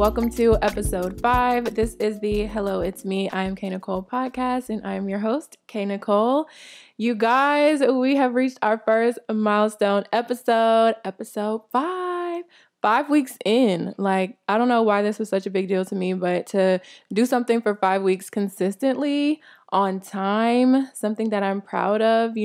welcome to episode 5. This is the Hello, It's Me, IAmKNicole podcast, and I am your host, Kori Nicole. You guys, we have reached our first milestone episode 5. 5 weeks in. Like, I don't know why this was such a big deal to me, but to do something for 5 weeks consistently on time, something that I'm proud of,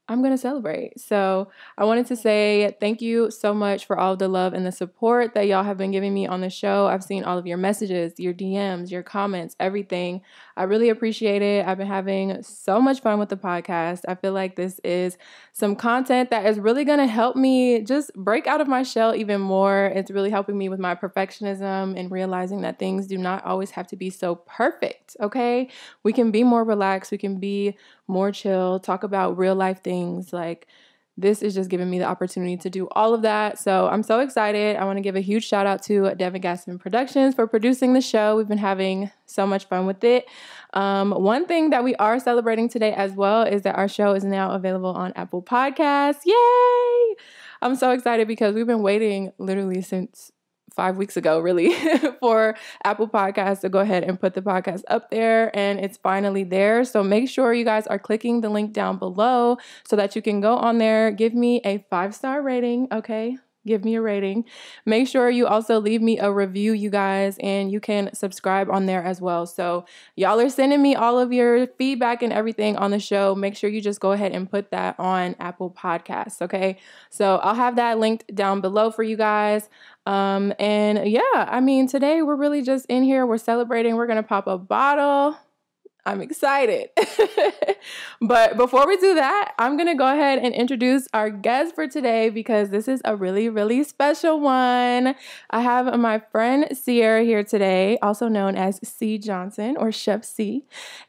I'm going to celebrate. So I wanted to say thank you so much for all the love and the support that y'all have been giving me on the show. I've seen all of your messages, your DMs, your comments, everything. I really appreciate it. I've been having so much fun with the podcast. I feel like this is some content that is really going to help me just break out of my shell even more. It's really helping me with my perfectionism and realizing that things do not always have to be so perfect, okay? We can be more relaxed. We can be more chill, talk about real life things. Like, this is just giving me the opportunity to do all of that. So I'm so excited. I want to give a huge shout out to Devin Gaston Productions for producing the show. We've been having so much fun with it. One thing that we are celebrating today as well is that our show is now available on Apple Podcasts. Yay! I'm so excited because we've been waiting literally since 5 weeks ago, really, for Apple Podcasts to go ahead and put the podcast up there, and it's finally there. So make sure you guys are clicking the link down below so that you can go on there, give me a 5-star rating, okay? Give me a rating. Make sure you also leave me a review, you guys, and you can subscribe on there as well. So y'all are sending me all of your feedback and everything on the show. Make sure you just go ahead and put that on Apple Podcasts, okay? So I'll have that linked down below for you guys. Today we're really just in here. We're celebrating. We're going to pop a bottle. I'm excited. But before we do that, I'm going to go ahead and introduce our guest for today because this is a really, really special one. I have my friend Sierra here today, also known as C. Johnson or Chef C.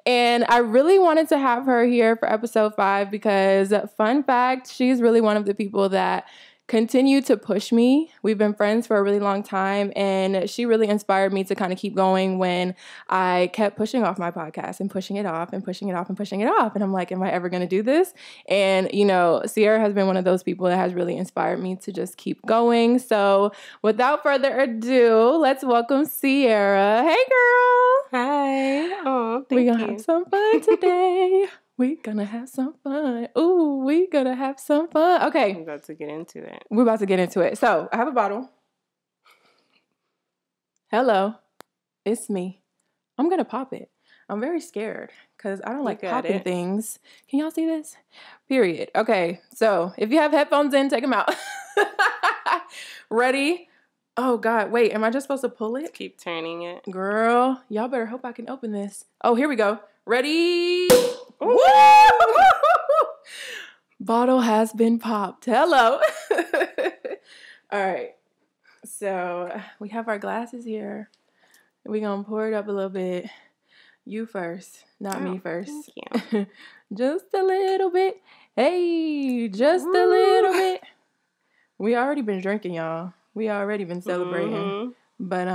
And I really wanted to have her here for episode 5 because, fun fact, she's really one of the people that continue to push me. We've been friends for a really long time, and she really inspired me to kind of keep going when I kept pushing off my podcast and pushing it off and pushing it off and pushing it off. And I'm like, am I ever going to do this? And, Sierra has been one of those people that has really inspired me to just keep going. So without further ado, let's welcome Sierra. Hey, girl. Hi. Oh, thank you. We're going to have some fun today. We're gonna have some fun. Ooh, we're gonna have some fun. Okay. I'm about to get into it. We're about to get into it. So, I have a bottle. Hello. It's me. I'm gonna pop it. I'm very scared because I don't like popping things. Can y'all see this? Period. Okay. So, if you have headphones in, take them out. Ready? Oh, God. Wait, am I just supposed to pull it? Just keep turning it. Girl, y'all better hope I can open this. Oh, here we go. Ready? Woo! Bottle has been popped. Hello. All right. So we have our glasses here. We're going to pour it up a little bit. You first, not me first. Thank you. Just a little bit. Hey, just a little bit. We already been drinking, y'all. We already been celebrating. Mm-hmm. But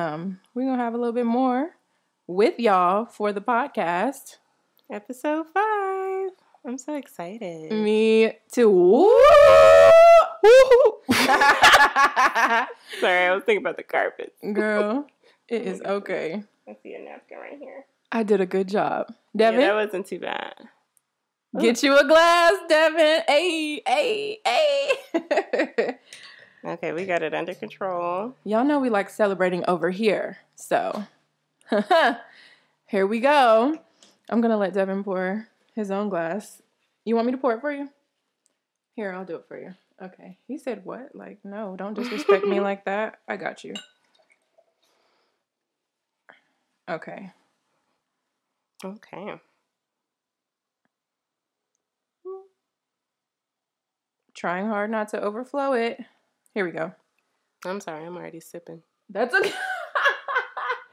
we're going to have a little bit more with y'all for the podcast. Episode 5. I'm so excited. Me too. Woo! Sorry, I was thinking about the carpet. Girl, it is okay. I see a napkin right here. I did a good job. Devin? Yeah, that wasn't too bad. Get you a glass, Devin. Hey. Okay, we got it under control. Y'all know we like celebrating over here. So, here we go. I'm going to let Devin pour his own glass. You want me to pour it for you? Here, I'll do it for you. Okay. He said what? Like, no, don't disrespect me like that. I got you. Okay. Okay. Trying hard not to overflow it. Here we go. I'm sorry, I'm already sipping. That's okay.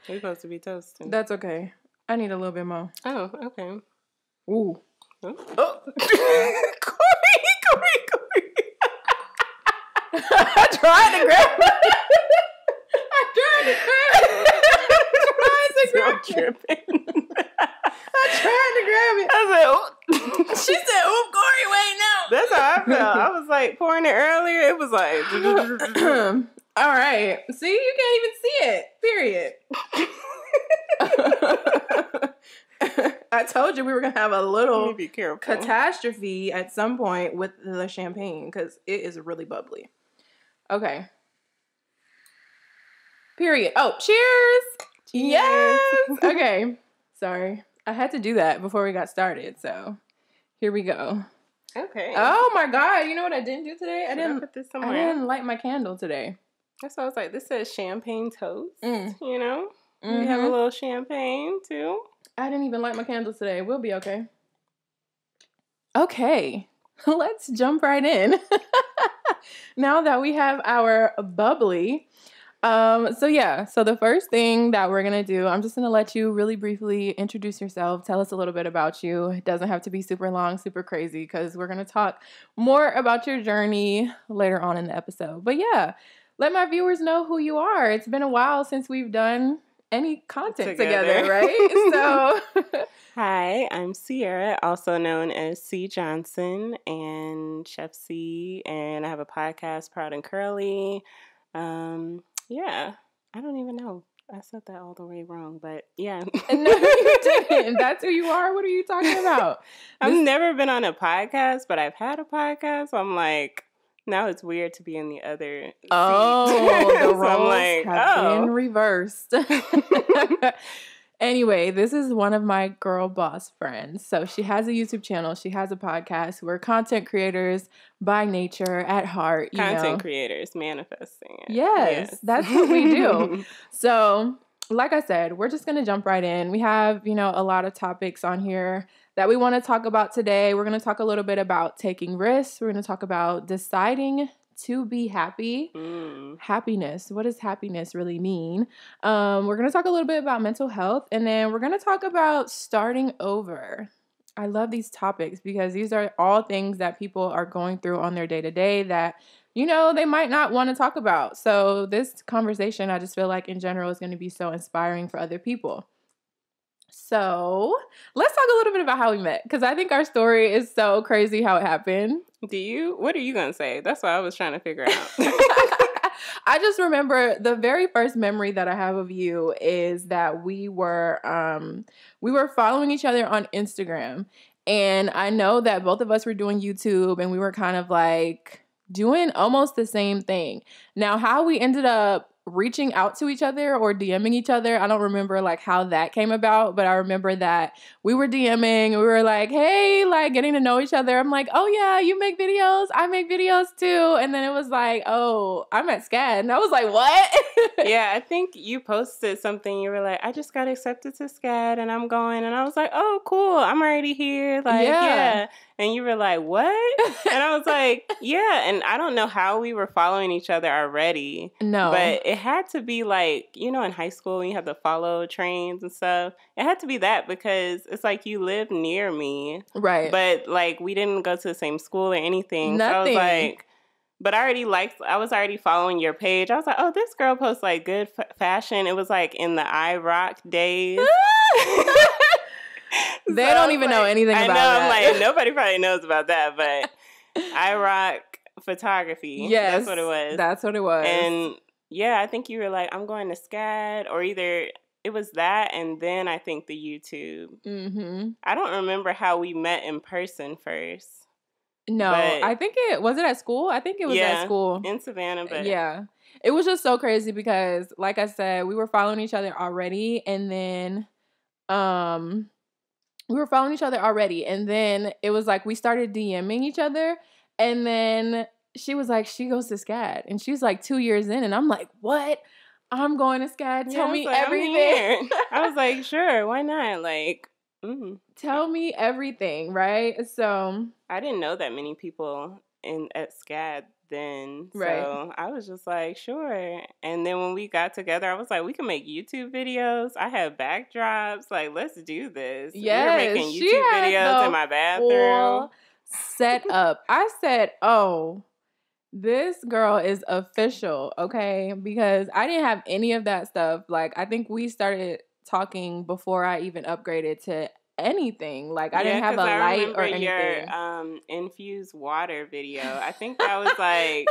We're supposed to be toasting. That's okay. I need a little bit more. Oh, okay. Ooh. Oh. Kori. I tried to grab it. I tried to grab it. I said, oh. She said, "Oop, Kori, wait, no." That's how I felt. I was like pouring it earlier. It was like. All right. See, you can't even see it. Period. I told you we were going to have a little be careful. catastrophe at some point with the champagne because it is really bubbly. Okay. Period. Oh, cheers. Yes. Okay. Sorry. I had to do that before we got started. So here we go. Okay. Oh my God. You know what I didn't do today? I didn't put this somewhere. I didn't light my candle today. That's why I was like, this says champagne toast. Mm. You know? Mm-hmm. We have a little champagne too. I didn't even light my candles today. We'll be okay. Okay. Let's jump right in. Now that we have our bubbly. So the first thing that we're going to do, I'm just going to let you really briefly introduce yourself. Tell us a little bit about you. It doesn't have to be super long, super crazy, because we're going to talk more about your journey later on in the episode. But yeah, let my viewers know who you are. It's been a while since we've done any content together, right? So, hi, I'm Sierra, also known as C. Johnson and Chef C, and I have a podcast, Proud and Curly. Yeah, I don't even know. I said that all the way wrong, but yeah. No, you didn't. That's who you are? What are you talking about? I've never been on a podcast, but I've had a podcast, so I'm like, now it's weird to be in the other seat. Oh, the roles so have been reversed. Anyway, this is one of my girl boss friends. So she has a YouTube channel. She has a podcast. We're content creators by nature, at heart. Content creators, manifesting it. Yes, that's what we do. So, like I said, we're just going to jump right in. We have, a lot of topics on here that we want to talk about today. We're going to talk a little bit about taking risks. We're going to talk about deciding to be happy. Happiness. What does happiness really mean? We're going to talk a little bit about mental health, and then we're going to talk about starting over. I love these topics because these are all things that people are going through on their day-to-day that, they might not want to talk about. So this conversation, I just feel like in general is going to be so inspiring for other people. So let's talk a little bit about how we met, because I think our story is so crazy how it happened. What are you going to say? That's what I was trying to figure out. I just remember the very first memory that I have of you is that we were following each other on Instagram. And I know that both of us were doing YouTube, and we were kind of like doing almost the same thing. Now, how we ended up reaching out to each other or DMing each other, I don't remember like how that came about, but I remember that we were DMing, we were like, hey, like getting to know each other. I'm like, oh yeah, you make videos, I make videos too. And then it was like, oh, I'm at SCAD. And I was like, what? Yeah, I think you posted something. You were like, I just got accepted to SCAD and I'm going. And I was like, oh, cool, I'm already here. Like, yeah. And you were like, what? And I was like, yeah. And I don't know how we were following each other already. No. But it had to be like, in high school when you have to follow trains and stuff. It had to be that because it's like you live near me. Right. But like we didn't go to the same school or anything. Nothing. So I was like, but I was already following your page. I was like, oh, this girl posts like good fashion. It was like in the iRock days. They don't even know anything about that. I'm like, nobody probably knows about that, but iRock photography. Yes. That's what it was. That's what it was. And yeah, I think you were like, I'm going to SCAD, or either it was that and then I think the YouTube. Mm-hmm. I don't remember how we met in person first. No, I think it was at school. I think it was at school. In Savannah, but yeah. It was just so crazy because, like I said, we were following each other already, and then it was like we started DMing each other, and then she was like, she goes to SCAD, and she's like 2 years in, and I'm like, what? I'm going to SCAD. Tell me everything. I was like, sure, why not? Like, tell me everything, right? So I didn't know that many people at SCAD then. Right. So I was just like, sure. And then when we got together, I was like, we can make YouTube videos. I have backdrops. Like, let's do this. Yes, we were making YouTube videos in my bathroom. Set up. I said, oh, this girl is official, okay? Because I didn't have any of that stuff. Like, I think we started talking before I even upgraded to anything. Like, I didn't have a light or anything. Your infused water video. I think that was like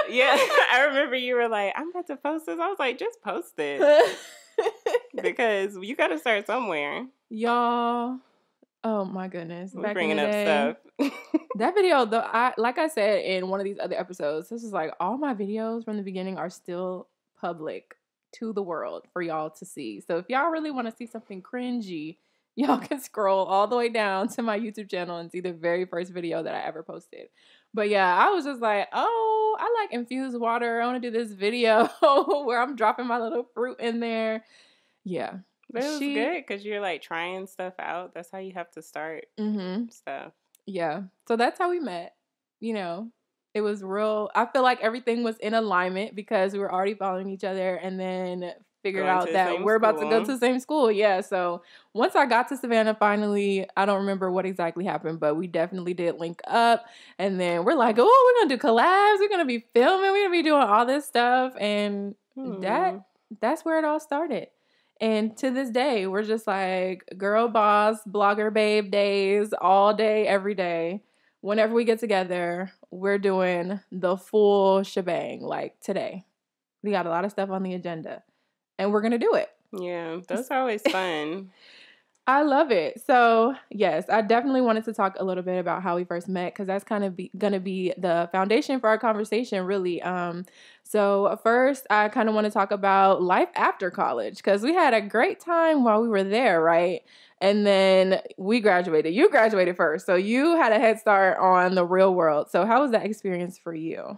Yeah, I remember you were like, I'm about to post this. I was like, just post it. Because you got to start somewhere. Y'all, oh my goodness. We're Back bringing in the up day, stuff. that video, though, like I said in one of these other episodes, this is like all my videos from the beginning are still public to the world for y'all to see. So if y'all really want to see something cringy, y'all can scroll all the way down to my YouTube channel and see the very first video that I ever posted. But yeah, I was just like, oh, I like infused water. I want to do this video where I'm dropping my little fruit in there. Yeah. But it was good because you're like trying stuff out. That's how you have to start stuff. Yeah. So that's how we met. You know, it was real. I feel like everything was in alignment because we were already following each other and then figured out that we're about to go to the same school. Yeah. So once I got to Savannah, finally, I don't remember what exactly happened, but we definitely did link up. And then we're like, oh, we're going to do collabs. We're going to be filming. We're going to be doing all this stuff. And that's where it all started. And to this day, we're just like girl boss, blogger babe days, all day, every day. Whenever we get together, we're doing the full shebang. Like today, we got a lot of stuff on the agenda and we're going to do it. Yeah, those are always fun. I love it. So, yes, I definitely wanted to talk a little bit about how we first met because that's kind of going to be the foundation for our conversation, really. So, first, I kind of want to talk about life after college because we had a great time while we were there, right? And then we graduated. You graduated first, so you had a head start on the real world. So, how was that experience for you?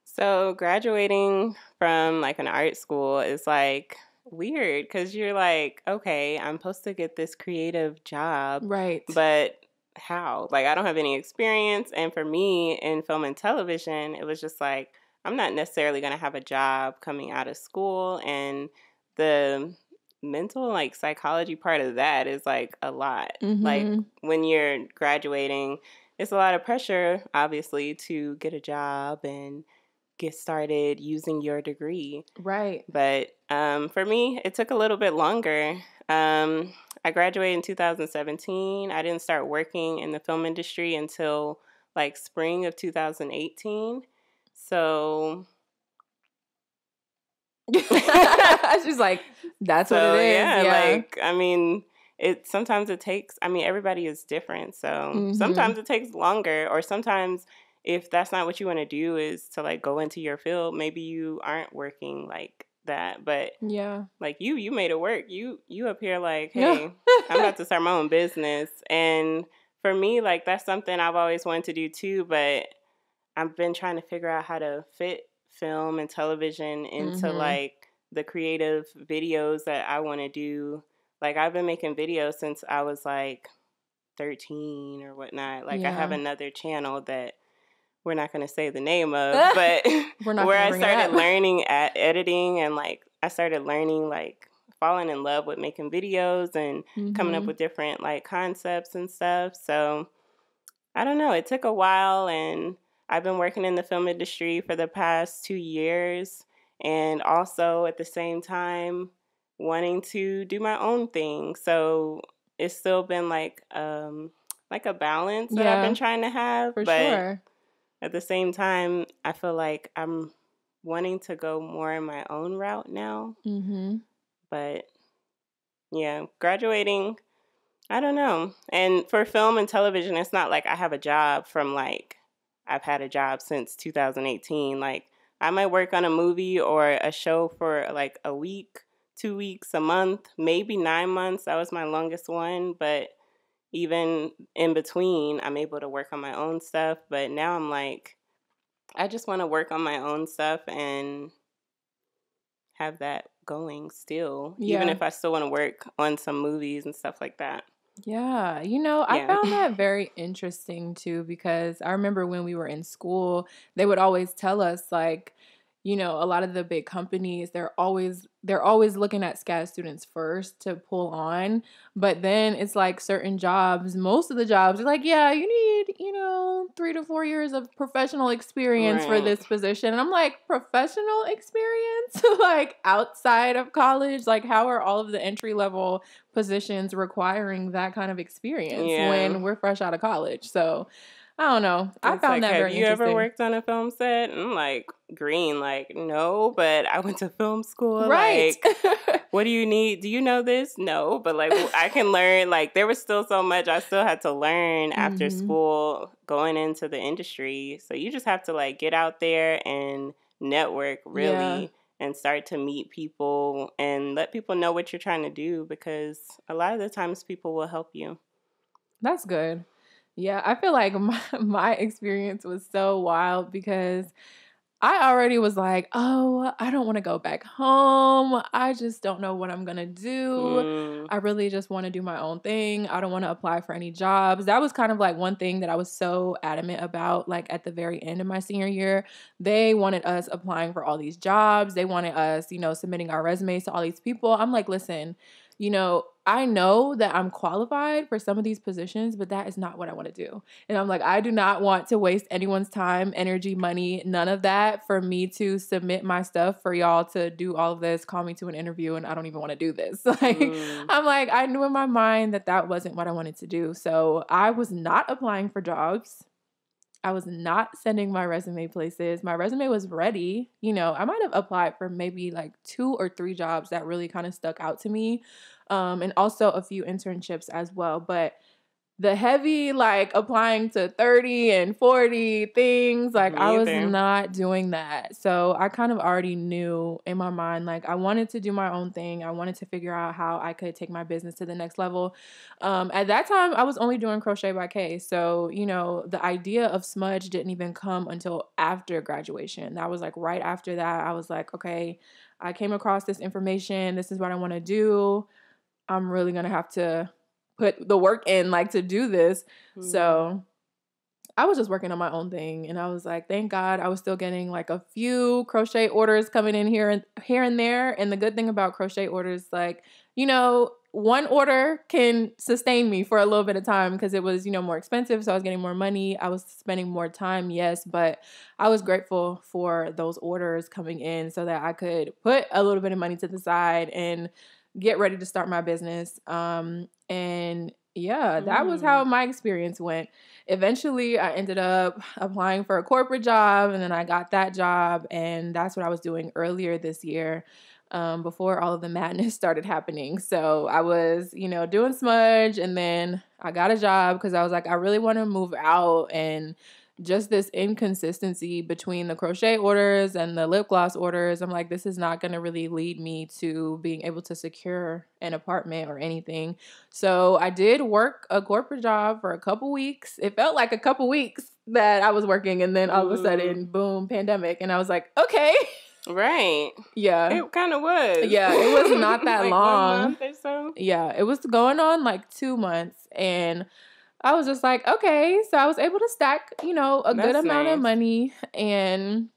So, graduating from like an art school is like weird because you're like, okay, I'm supposed to get this creative job, right? But how? Like, I don't have any experience. And for me in film and television, it was just like, I'm not necessarily going to have a job coming out of school. And the mental, like, psychology part of that is like a lot. Like, when you're graduating, it's a lot of pressure, obviously, to get a job and get started using your degree. Right. But for me, it took a little bit longer. I graduated in 2017. I didn't start working in the film industry until like spring of 2018. So she's like, that's what it is. Yeah, like, I mean, sometimes it takes, I mean, everybody is different. So sometimes it takes longer, or sometimes if that's not what you want to do is to like go into your field, maybe you aren't working like that. But yeah, like you made it work. You up here like, hey, I'm about to start my own business. And for me, like, that's something I've always wanted to do too, but I've been trying to figure out how to fit film and television into like the creative videos that I want to do. Like, I've been making videos since I was like 13 or whatnot. Like, I have another channel that we're not going to say the name of, but where I started learning at editing, and like I started learning, like falling in love with making videos and coming up with different like concepts and stuff. So I don't know, it took a while, and I've been working in the film industry for the past 2 years, and also at the same time wanting to do my own thing. So it's still been like a balance that I've been trying to have. For sure. At the same time, I feel like I'm wanting to go more in my own route now. But yeah, graduating, I don't know. And for film and television, it's not like I have a job from like, I've had a job since 2018. Like, I might work on a movie or a show for like a week, 2 weeks, a month, maybe 9 months. That was my longest one. But even in between, I'm able to work on my own stuff. But now I'm like, I just want to work on my own stuff and have that going still, even if I still want to work on some movies and stuff like that. Yeah, you know, I found that very interesting too, because I remember when we were in school, they would always tell us like, you know, a lot of the big companies, they're always looking at SCAD students first to pull on. But then it's like certain jobs, most of the jobs are like, yeah, you need, you know, 3 to 4 years of professional experience for this position. And I'm like, professional experience? Like outside of college? Like, how are all of the entry level positions requiring that kind of experience when we're fresh out of college? So I don't know. I found that very interesting. Have you ever worked on a film set? And I'm like, green, like, no, but I went to film school. Right. Like, what do you need? Do you know this? No, but like, I can learn. Like, there was still so much I still had to learn after school going into the industry. So you just have to like get out there and network really and start to meet people and let people know what you're trying to do, because a lot of the times people will help you. That's good. Yeah, I feel like my experience was so wild because I already was like, oh, I don't want to go back home. I just don't know what I'm going to do. I really just want to do my own thing. I don't want to apply for any jobs. That was kind of like one thing that I was so adamant about, like at the very end of my senior year. They wanted us applying for all these jobs. They wanted us, submitting our resumes to all these people. I'm like, listen, I know that I'm qualified for some of these positions, but that is not what I want to do. And I'm like, I do not want to waste anyone's time, energy, money, none of that for me to submit my stuff for y'all to do all of this, call me to an interview, and I don't even want to do this. I'm like, I knew in my mind that that wasn't what I wanted to do. So I was not applying for jobs. I was not sending my resume places. My resume was ready. I might have applied for maybe like 2 or 3 jobs that really kind of stuck out to me. And also a few internships as well. But the heavy, like applying to 30 and 40 things, like I was not doing that. So I kind of already knew in my mind, like I wanted to do my own thing. I wanted to figure out how I could take my business to the next level. At that time, I was only doing Crochet by K. So, the idea of Smudge didn't even come until after graduation. That was like right after that. I was like, okay, I came across this information. This is what I want to do. I'm really going to have to put the work in, like, to do this. So I was just working on my own thing. And I was like, thank God I was still getting like a few crochet orders coming in here and there. And the good thing about crochet orders, like, one order can sustain me for a little bit of time because it was, more expensive. So I was getting more money. I was spending more time. Yes. But I was grateful for those orders coming in so that I could put a little bit of money to the side and get ready to start my business. And yeah, that was how my experience went. Eventually, I ended up applying for a corporate job, and then I got that job, and that's what I was doing earlier this year, before all of the madness started happening. So I was, doing Smudge, and then I got a job because I was like, I really want to move out, and just this inconsistency between the crochet orders and the lip gloss orders. I'm like, this is not going to really lead me to being able to secure an apartment or anything. So I did work a corporate job for a couple weeks. It felt like a couple weeks that I was working. And then all of a sudden, boom, pandemic. And I was like, okay. Right. Yeah. It kind of was. Yeah, it was not that like long. 1 month or so. Yeah, it was going on like 2 months. And I was just like, okay. So I was able to stack, a good amount of money. And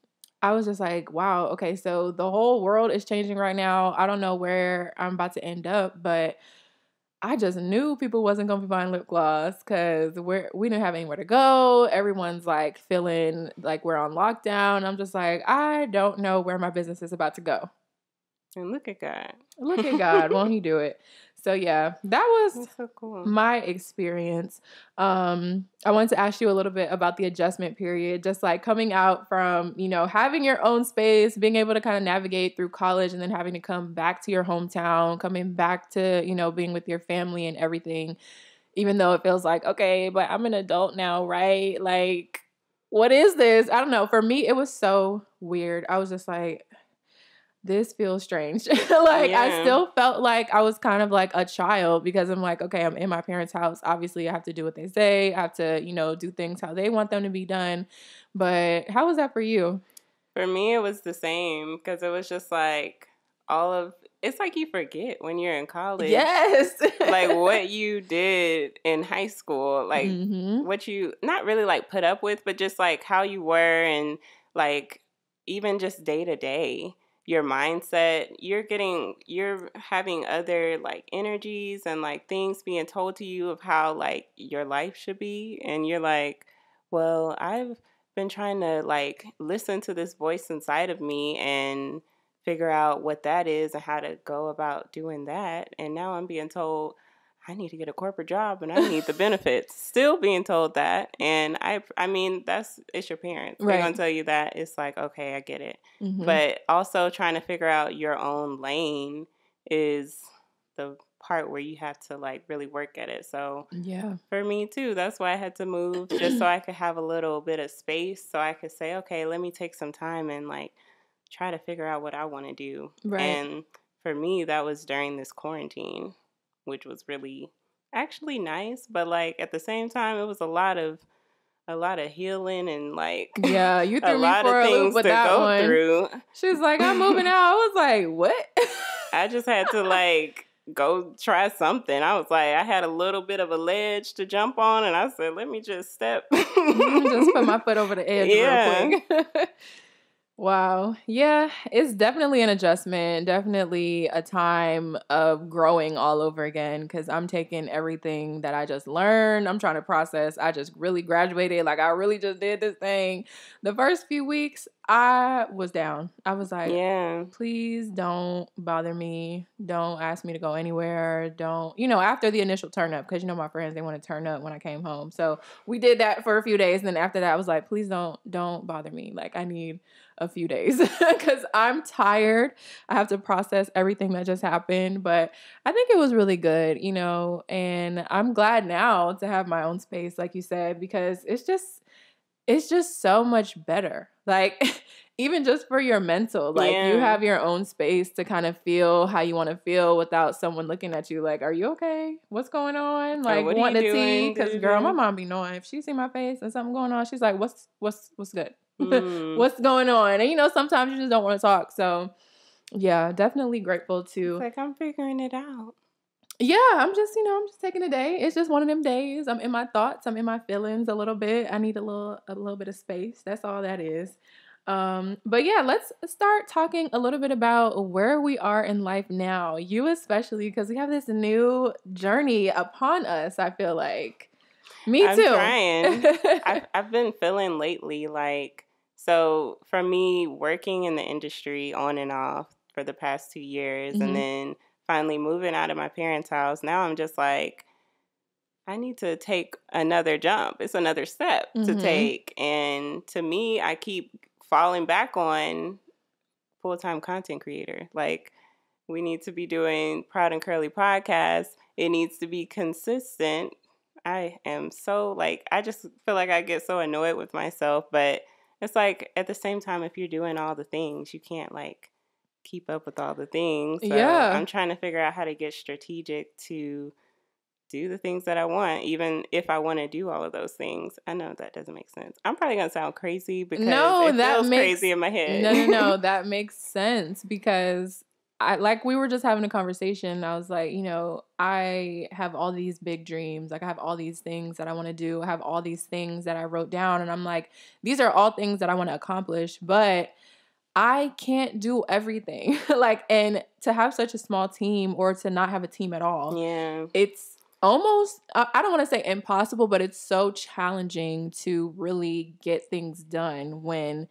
I was just like, wow, okay. So the whole world is changing right now. I don't know where I'm about to end up, but I just knew people wasn't going to be buying lip gloss because we didn't have anywhere to go. Everyone's like feeling like we're on lockdown. I'm just like, I don't know where my business is about to go. And look at God. Look at God. Won't he do it? So yeah, that was so cool. My experience. I wanted to ask you a little bit about the adjustment period, just like coming out from, having your own space, being able to kind of navigate through college and then having to come back to your hometown, coming back to, being with your family and everything, even though it feels like, okay, but I'm an adult now, right? Like, what is this? I don't know. For me, it was so weird. I was just like, this feels strange. I still felt like I was kind of like a child because I'm like, okay, I'm in my parents' house. Obviously, I have to do what they say. I have to, do things how they want them to be done. But how was that for you? For me, it was the same because it was just like it's like you forget when you're in college. Yes. like what you did in high school, like what you not really like put up with, but just like how you were and like even just day to day. Your mindset, you're having other like energies and like things being told to you of how like your life should be. And you're like, well, I've been trying to like listen to this voice inside of me and figure out what that is and how to go about doing that. And now I'm being told I need to get a corporate job and I need the benefits. Still being told that. And I mean, it's your parents. They're going to tell you that. It's like, okay, I get it. Mm-hmm. But also trying to figure out your own lane is the part where you have to like really work at it. So yeah, for me too, that's why I had to move, just so I could have a little bit of space, so I could say, okay, let me take some time and like try to figure out what I want to do. Right. And for me, that was during this quarantine, which was really actually nice, but like at the same time, it was a lot of healing and like you threw me for a loop with that one. Through. She was like, I'm moving out. I was like, what? I just had to like go try something. I was like, I had a little bit of a ledge to jump on, and I said, let me just step. Just put my foot over the edge real quick. Wow. Yeah, it's definitely an adjustment, definitely a time of growing all over again, because I'm taking everything that I just learned. I'm trying to process. I just really graduated. Like, I really just did this thing. The first few weeks, I was down. I was like, please don't bother me. Don't ask me to go anywhere. Don't, after the initial turn up, because, my friends, they want to turn up when I came home. So we did that for a few days. And then after that, I was like, please don't bother me. Like, I need a few days because I'm tired. I have to process everything that just happened, but I think it was really good, and I'm glad now to have my own space, like you said, because it's just so much better. Like, even just for your mental, like you have your own space to kind of feel how you want to feel without someone looking at you like, are you okay? What's going on? Like, wanting to tea? Because girl, my mom be knowing if she see my face and something going on, she's like, what's good? What's going on? And sometimes you just don't want to talk. So yeah, definitely grateful to. It's like, I'm figuring it out. Yeah, I'm just taking a day. It's just one of them days. I'm in my thoughts. I'm in my feelings a little bit. I need a little bit of space. That's all that is. But yeah, let's start talking a little bit about where we are in life now. You especially, because we have this new journey upon us, I feel like. Me too. I'm trying. I've been feeling lately like, so for me, working in the industry on and off for the past 2 years, and then finally moving out of my parents' house, now I'm just like, I need to take another jump. It's another step to take. And to me, I keep falling back on full-time content creator. Like, we need to be doing Proud and Curly podcasts. It needs to be consistent. I am so like, I just feel like I get so annoyed with myself, but it's like at the same time, if you're doing all the things, you can't like keep up with all the things. So I'm trying to figure out how to get strategic to do the things that I want, even if I want to do all of those things. I know that doesn't make sense. I'm probably going to sound crazy because it feels crazy in my head. No, that makes sense because we were just having a conversation. I was like, I have all these big dreams. Like, I have all these things that I want to do. I have all these things that I wrote down. And I'm like, these are all things that I want to accomplish, but I can't do everything. And to have such a small team or to not have a team at all. Yeah. It's almost, I don't want to say impossible, but it's so challenging to really get things done when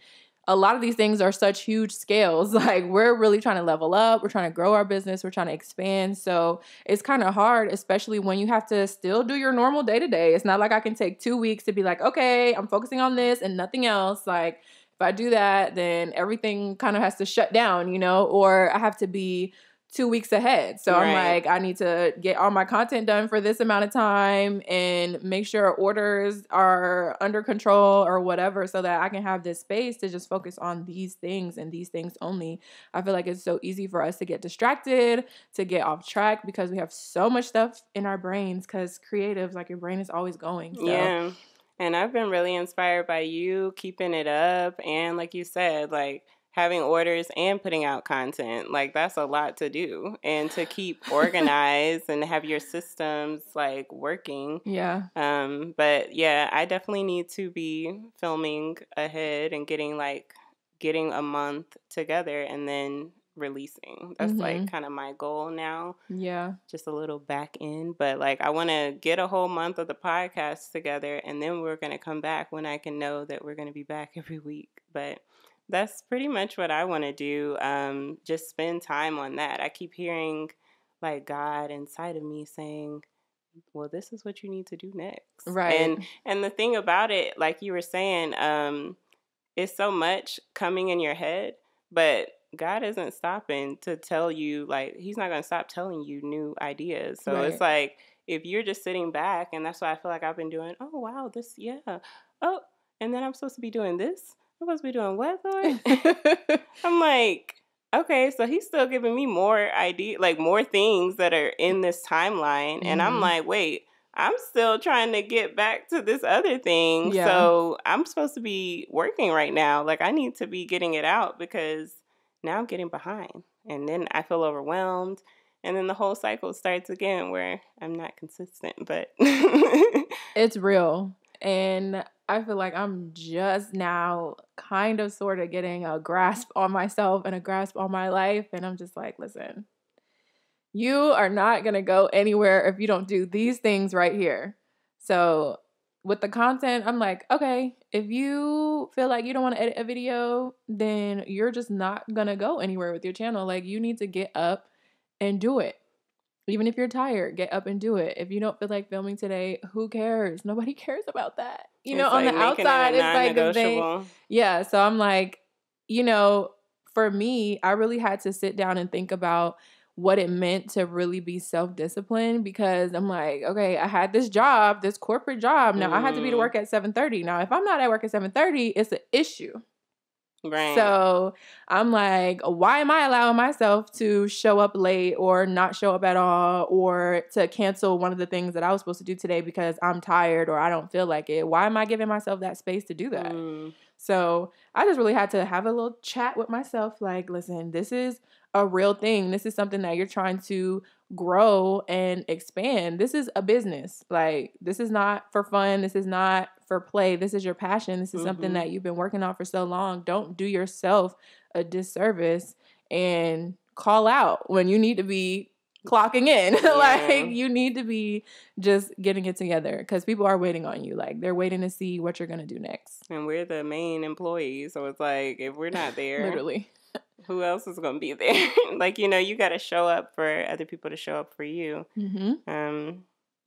a lot of these things are such huge scales. Like, we're really trying to level up. We're trying to grow our business. We're trying to expand. So it's kind of hard, especially when you have to still do your normal day-to-day. It's not like I can take 2 weeks to be like, okay, I'm focusing on this and nothing else. Like, if I do that, then everything kind of has to shut down, or I have to be 2 weeks ahead. So I'm like, I need to get all my content done for this amount of time and make sure orders are under control or whatever so that I can have this space to just focus on these things and these things only. I feel like it's so easy for us to get distracted, to get off track because we have so much stuff in our brains because creatives, like, your brain is always going. So. Yeah. And I've been really inspired by you keeping it up. And like you said, like, having orders and putting out content, like, that's a lot to do. And to keep organized and have your systems like working. Yeah. But yeah, I definitely need to be filming ahead and getting a month together and then releasing. That's like kind of my goal now. Yeah. Just a little back end. But like, I want to get a whole month of the podcast together, and then we're going to come back when I can know that we're going to be back every week. But that's pretty much what I want to do. Just spend time on that. I keep hearing like God inside of me saying, well, this is what you need to do next. Right. And the thing about it, like you were saying, it's so much coming in your head, but God isn't stopping to tell you, like, he's not going to stop telling you new ideas. So it's like, if you're just sitting back, and that's what I feel like I've been doing. Oh, wow, this, yeah. Oh, and then I'm supposed to be doing this. I'm supposed to be doing what, Lord? I'm like, okay, so he's still giving me more like more things that are in this timeline. And I'm like, wait, I'm still trying to get back to this other thing. Yeah. So I'm supposed to be working right now. Like, I need to be getting it out because now I'm getting behind. And then I feel overwhelmed. And then the whole cycle starts again where I'm not consistent, but it's real. And I feel like I'm just now kind of sort of getting a grasp on myself and a grasp on my life. And I'm just like, listen, you are not going to go anywhere if you don't do these things right here. So with the content, I'm like, okay, if you feel like you don't want to edit a video, then you're just not going to go anywhere with your channel. Like, you need to get up and do it. Even if you're tired, get up and do it. If you don't feel like filming today, who cares? Nobody cares about that. You know, on the outside, it's like a thing. Yeah, so I'm like, you know, for me, I really had to sit down and think about what it meant to really be self-disciplined, because I'm like, okay, I had this job, this corporate job. Now I had to be to work at 7:30. Now, if I'm not at work at 7:30, it's an issue. Right. So I'm like, why am I allowing myself to show up late or not show up at all, or to cancel one of the things that I was supposed to do today because I'm tired or I don't feel like it? Why am I giving myself that space to do that? So I just really had to have a little chat with myself. Like, listen, this is a real thing. This is something that you're trying to grow and expand. This is a business. Like, this is not for fun. This is not for play. This is your passion. This is something that you've been working on for so long. Don't do yourself a disservice and call out when you need to be clocking in. Yeah. Like, you need to be just getting it together because people are waiting on you. Like, they're waiting to see what you're going to do next. And we're the main employees. So it's like, if we're not there, literally, who else is going to be there? Like, you know, you got to show up for other people to show up for you.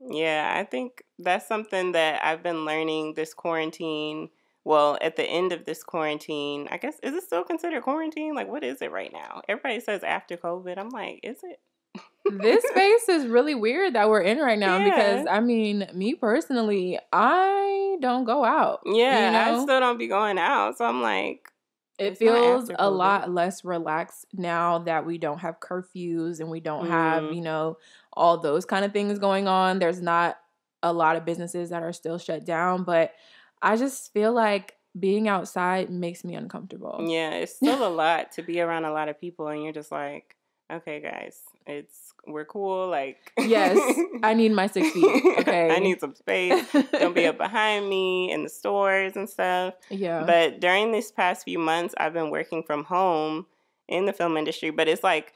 Yeah, I think that's something that I've been learning this quarantine. Well, at the end of this quarantine, I guess, is it still considered quarantine? Like, what is it right now? Everybody says after COVID. I'm like, is it? This space is really weird that we're in right now because, I mean, me personally, I don't go out. Yeah, you know? I still don't be going out. So I'm like, it feels a lot less relaxed now that we don't have curfews and we don't have, you know, all those kind of things going on. There's not a lot of businesses that are still shut down, but I just feel like being outside makes me uncomfortable. Yeah, it's still a lot to be around a lot of people and you're just like, okay, guys, we're cool. Like, yes, I need my 6 feet. Okay, I need some space. Don't be up behind me in the stores and stuff. Yeah. But during these past few months, I've been working from home in the film industry. But it's like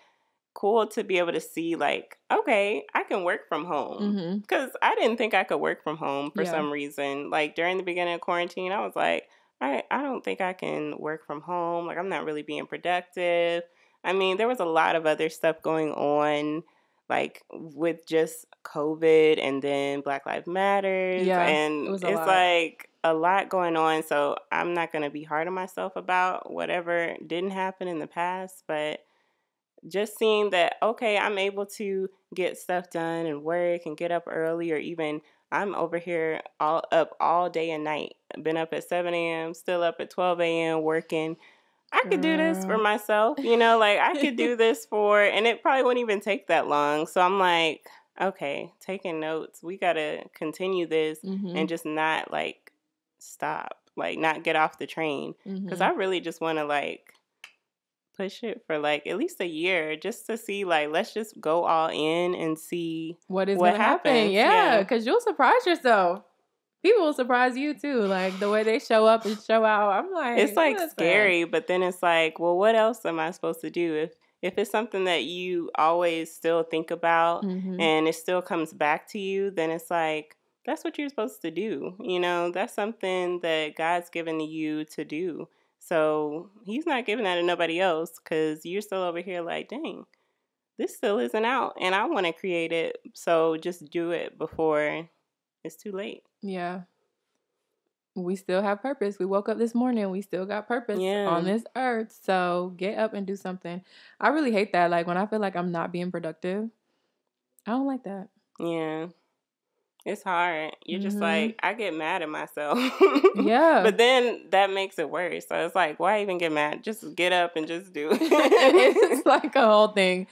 cool to be able to see, like, okay, I can work from home because I didn't think I could work from home for some reason. Like during the beginning of quarantine, I was like, I don't think I can work from home. Like, I'm not really being productive. I mean, there was a lot of other stuff going on, like with just COVID and then Black Lives Matter. Yeah, and it's like a lot going on. So I'm not going to be hard on myself about whatever didn't happen in the past. But just seeing that, okay, I'm able to get stuff done and work and get up early, or even I'm over here up all day and night. I've been up at 7 a.m., still up at 12 a.m. working. I could do this for myself, you know, like I could do this and it probably wouldn't even take that long. So I'm like, okay, taking notes. We got to continue this and just not like stop, like not get off the train. Because I really just want to like push it for like at least a year just to see, like, let's just go all in and see what happens. Yeah, because you'll surprise yourself. People will surprise you too, like the way they show up and show out. I'm like, it's like scary, but then it's like, well, what else am I supposed to do if it's something that you always still think about and it still comes back to you? Then it's like, that's what you're supposed to do. You know, that's something that God's given you to do. So he's not giving that to nobody else because you're still over here like, dang, this still isn't out and I want to create it. So just do it before it's too late. Yeah. We still have purpose. We woke up this morning. We still got purpose on this earth. So get up and do something. I really hate that. Like when I feel like I'm not being productive, I don't like that. Yeah. It's hard. You're just like, I get mad at myself. Yeah. But then that makes it worse. So it's like, why even get mad? Just get up and just do it. It's like a whole thing.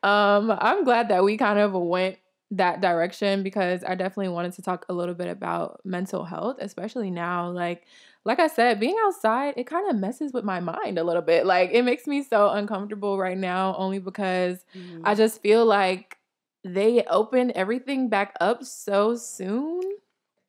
I'm glad that we kind of went that direction because I definitely wanted to talk a little bit about mental health, especially now. Like I said, being outside, it kind of messes with my mind a little bit. Like it makes me so uncomfortable right now only because I just feel like they opened everything back up so soon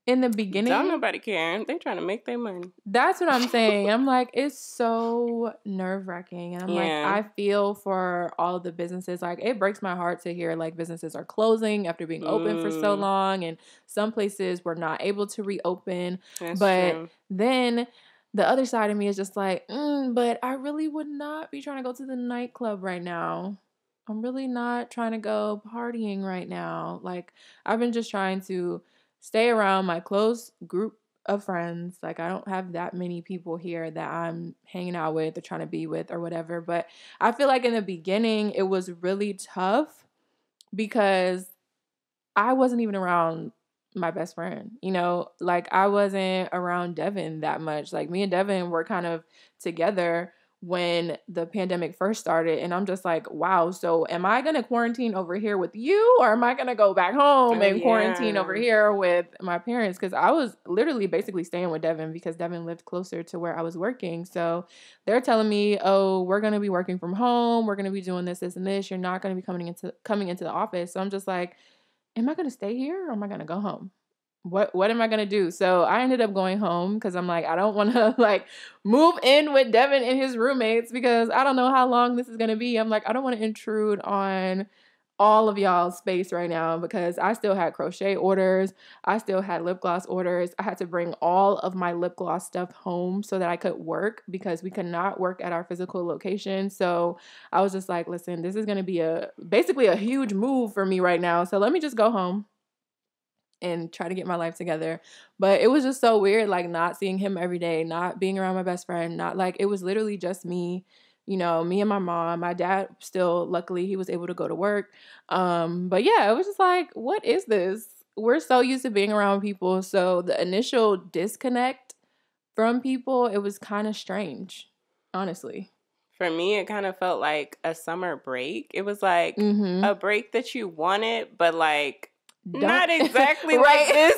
in the beginning. Don't nobody care. They trying to make their money. That's what I'm saying. I'm like, it's so nerve-wracking. And I'm like, I feel for all of the businesses. Like, it breaks my heart to hear, like, businesses are closing after being open for so long. And some places were not able to reopen. That's but true. Then the other side of me is just like, but I really would not be trying to go to the nightclub right now. I'm really not trying to go partying right now. Like, I've been just trying to stay around my close group of friends. Like, I don't have that many people here that I'm hanging out with or trying to be with or whatever. But I feel like in the beginning, it was really tough because I wasn't even around my best friend. You know, like I wasn't around Devin that much. Like me and Devin were kind of together when the pandemic first started. And I'm just like, wow, so am I going to quarantine over here with you or am I going to go back home and quarantine over here with my parents? Because I was literally basically staying with Devin because Devin lived closer to where I was working. So they're telling me, oh, we're going to be working from home. We're going to be doing this, this, and this. You're not going to be coming into the office. So I'm just like, am I going to stay here or am I going to go home? What am I going to do? So I ended up going home because I'm like, I don't want to like move in with Devin and his roommates because I don't know how long this is going to be. I'm like, I don't want to intrude on all of y'all's space right now because I still had crochet orders. I still had lip gloss orders. I had to bring all of my lip gloss stuff home so that I could work because we could not work at our physical location. So I was just like, listen, this is going to be basically a huge move for me right now. So let me just go home and try to get my life together. But it was just so weird, like not seeing him every day, not being around my best friend, not like it was literally just me, you know, me and my mom. My dad still, luckily, he was able to go to work. But yeah, it was just like, what is this? We're so used to being around people. So the initial disconnect from people, it was kind of strange, honestly. For me, it kind of felt like a summer break. It was like a break that you wanted, but like not exactly like this.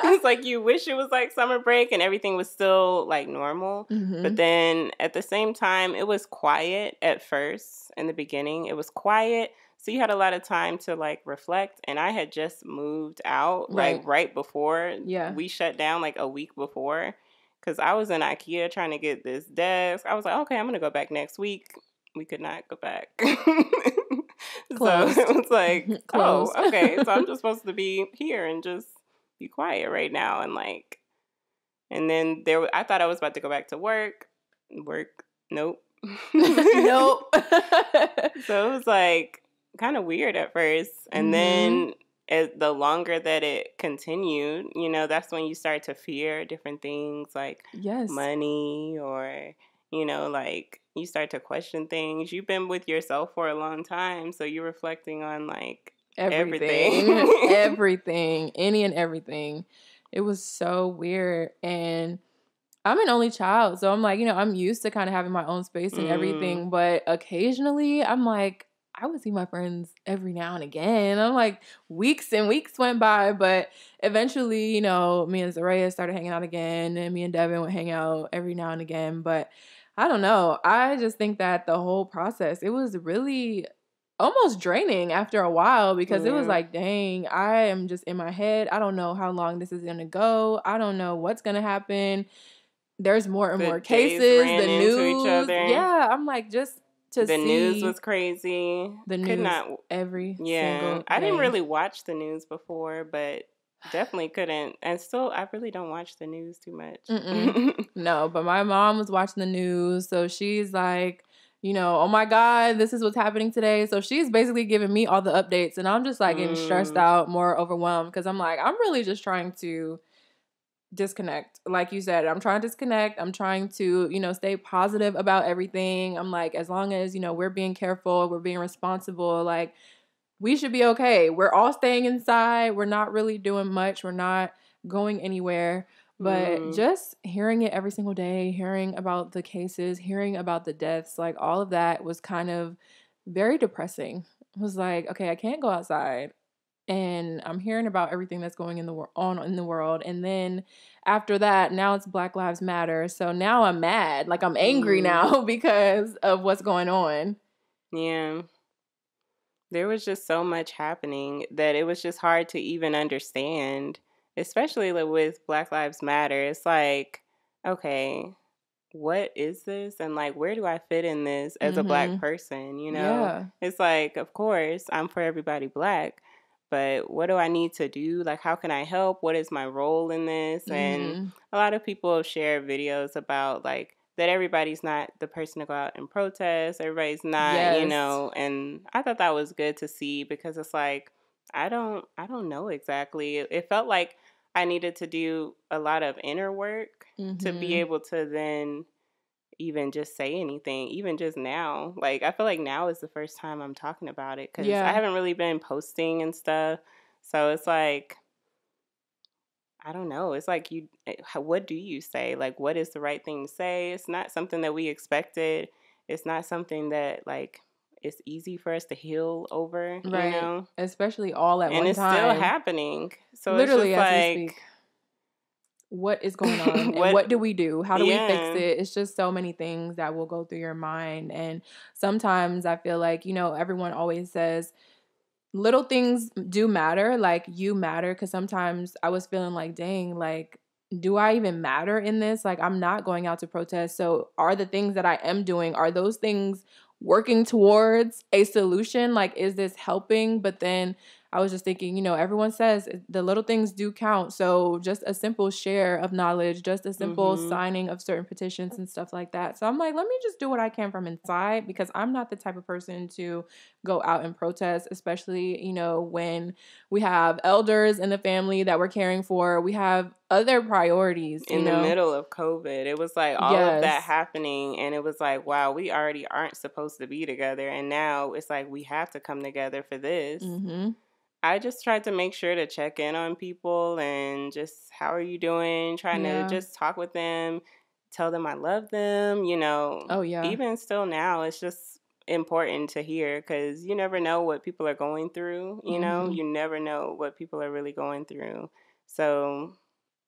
It's like you wish it was like summer break and everything was still like normal. But then at the same time, it was quiet at first in the beginning. It was quiet. So you had a lot of time to like reflect. And I had just moved out like right before we shut down, like a week before. Because I was in IKEA trying to get this desk. I was like, okay, I'm going to go back next week. We could not go back. Closed. So it was like, oh, okay. So I'm just supposed to be here and just be quiet right now. And like, and then I thought I was about to go back to work. Nope. Nope. So it was like kind of weird at first. And then the longer that it continued, you know, that's when you start to fear different things like money or, you know, like you start to question things. You've been with yourself for a long time, so you're reflecting on like everything. Everything, any and everything. It was so weird. And I'm an only child, so I'm like, you know, I'm used to kind of having my own space and everything, but occasionally I'm like, I would see my friends every now and again. I'm like, weeks and weeks went by, but eventually, you know, me and Zaraya started hanging out again, and me and Devin would hang out every now and again. But I don't know. I just think that the whole process, it was really almost draining after a while because it was like, dang, I am just in my head. I don't know how long this is going to go. I don't know what's going to happen. There's more and more cases. The news. Yeah, I'm like, just to see. The news was crazy. The news could not every single day. I didn't really watch the news before, but definitely couldn't. And still, I really don't watch the news too much. No, but my mom was watching the news, so she's like oh my God, this is what's happening today. So she's basically giving me all the updates, and I'm just like getting stressed out, more overwhelmed, because I'm like, I'm really just trying to disconnect. Like you said, I'm trying to disconnect. I'm trying to, stay positive about everything. I'm like, as long as, we're being careful, we're being responsible, like we should be okay. We're all staying inside. We're not really doing much. We're not going anywhere. But just hearing it every single day, hearing about the cases, hearing about the deaths, like all of that was kind of very depressing. It was like, okay, I can't go outside. And I'm hearing about everything that's going on in the world. And then after that, now it's Black Lives Matter. So now I'm mad. Like I'm angry now because of what's going on. Yeah. There was just so much happening that it was just hard to even understand, especially with Black Lives Matter. It's like, okay, what is this? And like, where do I fit in this as a Black person? Yeah. It's like, of course, I'm for everybody Black, but what do I need to do? Like, how can I help? What is my role in this? And a lot of people share videos about like, that everybody's not the person to go out and protest. Everybody's not, and I thought that was good to see, because it's like, I don't know exactly. It felt like I needed to do a lot of inner work to be able to then even just say anything, even just now. Like, I feel like now is the first time I'm talking about it, because I haven't really been posting and stuff. So it's like, I don't know. It's like, what do you say? Like, what is the right thing to say? It's not something that we expected. It's not something that, like, it's easy for us to heal over, right. Especially all at one time. And it's still happening. So literally, it's just as like, we speak, what is going on? And what do we do? How do we fix it? It's just so many things that will go through your mind. And sometimes I feel like, everyone always says, little things do matter, like you matter, because sometimes I was feeling like, dang, like, do I even matter in this? Like, I'm not going out to protest. So are the things that I am doing, are those things working towards a solution? Like, is this helping? But then I was just thinking, everyone says the little things do count. So just a simple share of knowledge, just a simple signing of certain petitions and stuff like that. So I'm like, let me just do what I can from inside, because I'm not the type of person to go out and protest, especially, when we have elders in the family that we're caring for. We have other priorities. In the middle of COVID, it was like all of that happening, and it was like, wow, we already aren't supposed to be together, and now it's like we have to come together for this. I just tried to make sure to check in on people and just, how are you doing? Trying to just talk with them, tell them I love them, Oh, yeah. Even still now, it's just important to hear, because you never know what people are going through, You never know what people are really going through. So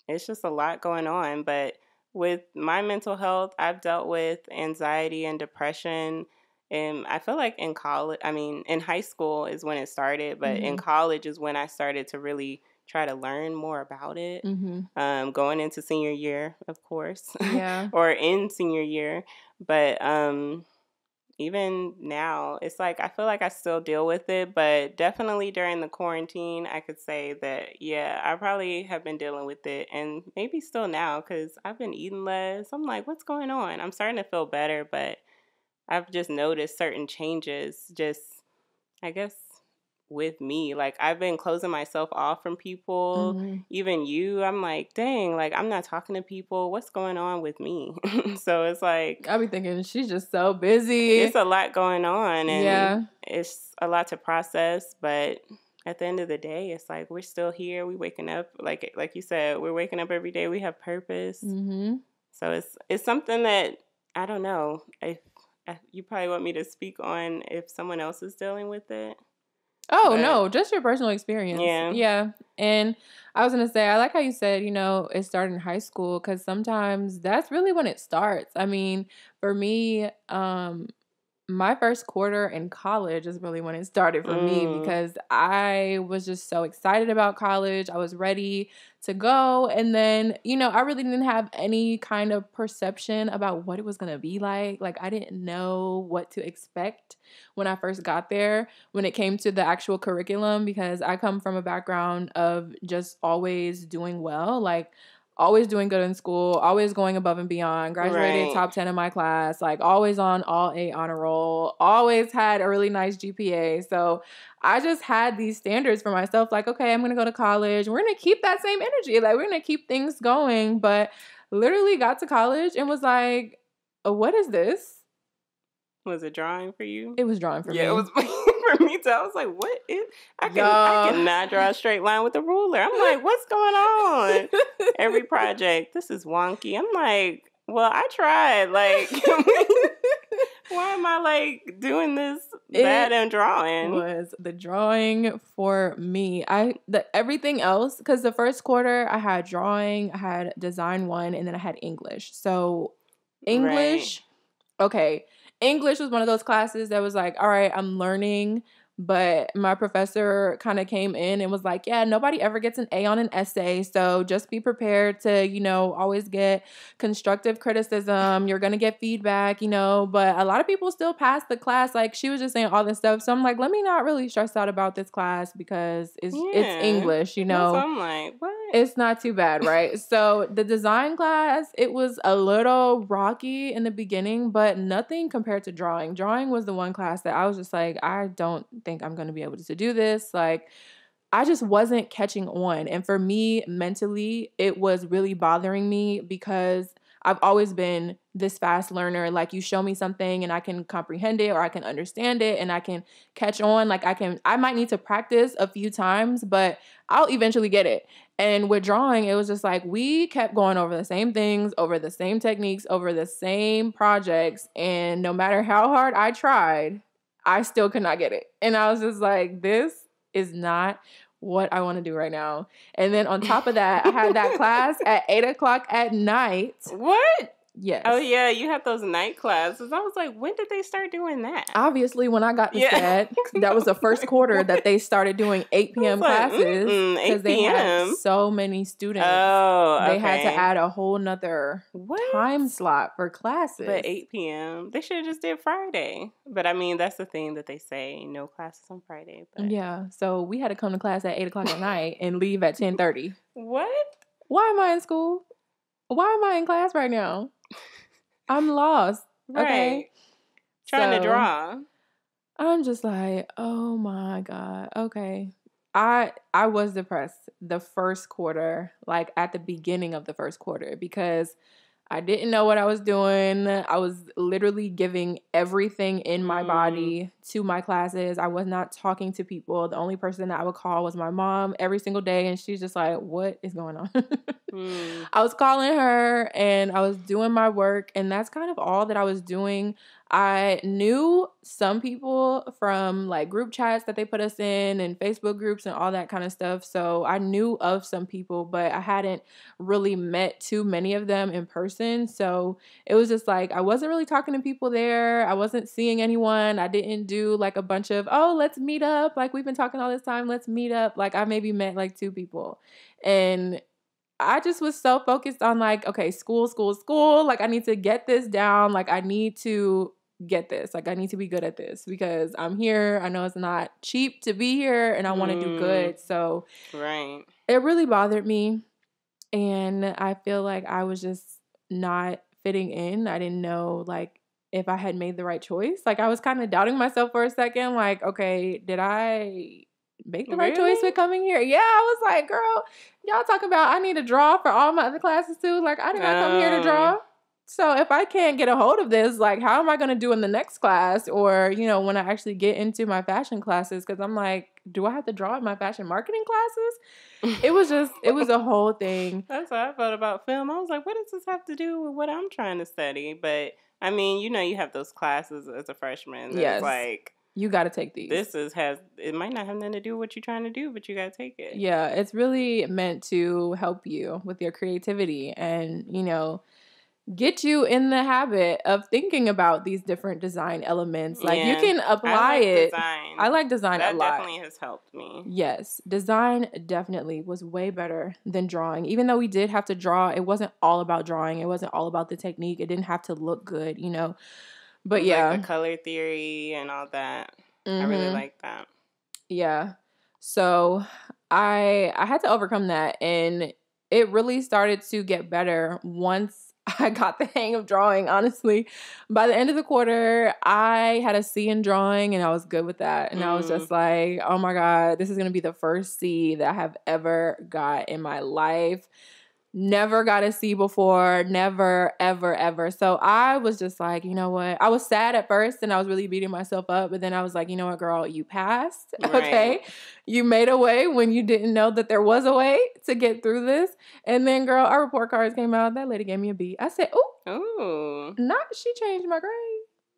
it's just a lot going on. But with my mental health, I've dealt with anxiety and depression. And I feel like in high school is when it started, but in college is when I started to really try to learn more about it. Going into senior year, of course, or in senior year. But even now, it's like, I feel like I still deal with it, but definitely during the quarantine, I could say that, yeah, I probably have been dealing with it, and maybe still now, because I've been eating less. I'm like, what's going on? I'm starting to feel better, but I've just noticed certain changes, just, I guess, with me. Like, I've been closing myself off from people, even you. I'm like, dang, like, I'm not talking to people. What's going on with me? So it's like, I be thinking, she's just so busy. It's a lot going on, and it's a lot to process, but at the end of the day, it's like, we're still here. We waking up, like you said, we're waking up every day. We have purpose. So it's something that, I don't know, if you probably want me to speak on if someone else is dealing with it. Oh, no, just your personal experience. Yeah. And I was going to say, I like how you said, it started in high school, because sometimes that's really when it starts. I mean, for me, my first quarter in college is really when it started for me, because I was just so excited about college. I was ready to go. And then, I really didn't have any kind of perception about what it was going to be like. Like, I didn't know what to expect when I first got there, when it came to the actual curriculum, because I come from a background of just always doing well. Like, always doing good in school, always going above and beyond, graduated top 10 in my class, like always on all A honor roll, always had a really nice GPA. So I just had these standards for myself, like, okay, I'm going to go to college. We're going to keep that same energy. Like, we're going to keep things going. But literally got to college and was like, what is this? Was it drawing for you? It was drawing for me. Yeah, it was for me too. I was like, what is... I cannot draw a straight line with a ruler. I'm like, what's going on? Every project, this is wonky. I'm like, well, I tried. Like, why am I like doing this bad in drawing? Was the drawing for me. Everything else, because the first quarter I had drawing, I had design 1, and then I had English. So English, okay. English was one of those classes that was like, all right, I'm learning, but my professor kind of came in and was like, yeah, nobody ever gets an A on an essay, so just be prepared to, always get constructive criticism. You're going to get feedback, but a lot of people still pass the class. Like, she was just saying all this stuff, so I'm like, let me not really stress out about this class because it's English, So I'm like, what? It's not too bad, right? So the design class, it was a little rocky in the beginning, but nothing compared to drawing. Drawing was the one class that I was just like, I don't think I'm going to be able to do this. Like, I just wasn't catching on. And for me, mentally, it was really bothering me because I've always been this fast learner. Like, you show me something and I can comprehend it or I can understand it and I can catch on. Like, I might need to practice a few times, but I'll eventually get it. And with drawing, it was just like, we kept going over the same things, over the same techniques, over the same projects. And no matter how hard I tried, I still could not get it. And I was just like, this is not what I want to do right now. And then on top of that, I had that class at 8:00 at night. What? Yes. Oh, yeah, you have those night classes. I was like, when did they start doing that? Obviously, when I got to SCAD, that was the first quarter that they started doing 8 p.m. classes because they had so many students. Oh, okay. They had to add a whole nother time slot for classes. But 8 p.m.? They should have just did Friday. But, I mean, that's the thing that they say, no classes on Friday. But. Yeah, so we had to come to class at 8:00 at night and leave at 10:30. What? Why am I in school? Why am I in class right now? I'm lost. Right. Okay. Trying to draw. I'm just like, oh my God. Okay. I was depressed the first quarter, like at the beginning of the first quarter, because I didn't know what I was doing. I was literally giving everything in my body to my classes. I was not talking to people. The only person that I would call was my mom every single day. And she's just like, what is going on? I was calling her and I was doing my work. And that's kind of all that I was doing. I knew some people from like group chats that they put us in and Facebook groups and all that kind of stuff. So I knew of some people, but I hadn't really met too many of them in person. So it was just like, I wasn't really talking to people there. I wasn't seeing anyone. I didn't do like a bunch of, oh, let's meet up. Like, we've been talking all this time. Let's meet up. Like, I maybe met like 2 people. And I just was so focused on like, okay, school. Like, I need to get this down. Like, I need to get this. Like, I need to be good at this because I'm here. I know it's not cheap to be here and I want to do good. So it really bothered me. And I feel like I was just not fitting in. I didn't know like if I had made the right choice. Like, I was kind of doubting myself for a second. Like, okay, did I make the right choice with coming here? Yeah, I was like, girl, y'all talk about I need to draw for all my other classes too. Like, I did not come here to draw. So if I can't get a hold of this, like, how am I going to do in the next class? Or, when I actually get into my fashion classes, because I'm like, do I have to draw in my fashion marketing classes? It was a whole thing. That's how I felt about film. I was like, what does this have to do with what I'm trying to study? But, I mean, you have those classes as a freshman. Yes. Like, you got to take these. It might not have nothing to do with what you're trying to do, but you got to take it. Yeah, it's really meant to help you with your creativity and, get you in the habit of thinking about these different design elements. Like, you can apply it. I like design a lot. That definitely has helped me. Yes. Design definitely was way better than drawing. Even though we did have to draw, it wasn't all about drawing. It wasn't all about the technique. It didn't have to look good, But yeah. Like the color theory and all that. I really like that. Yeah. So I had to overcome that. And it really started to get better once I got the hang of drawing, honestly. By the end of the quarter, I had a C in drawing and I was good with that. And I was just like, oh my God, this is going to be the first C that I have ever got in my life. Never got a C before. Never, ever, ever. So I was just like, you know what? I was sad at first and I was really beating myself up. But then I was like, you know what, girl? You passed. Right. Okay. You made a way when you didn't know that there was a way to get through this. And then, girl, our report cards came out. That lady gave me a B. I said, oh, not she changed my grade.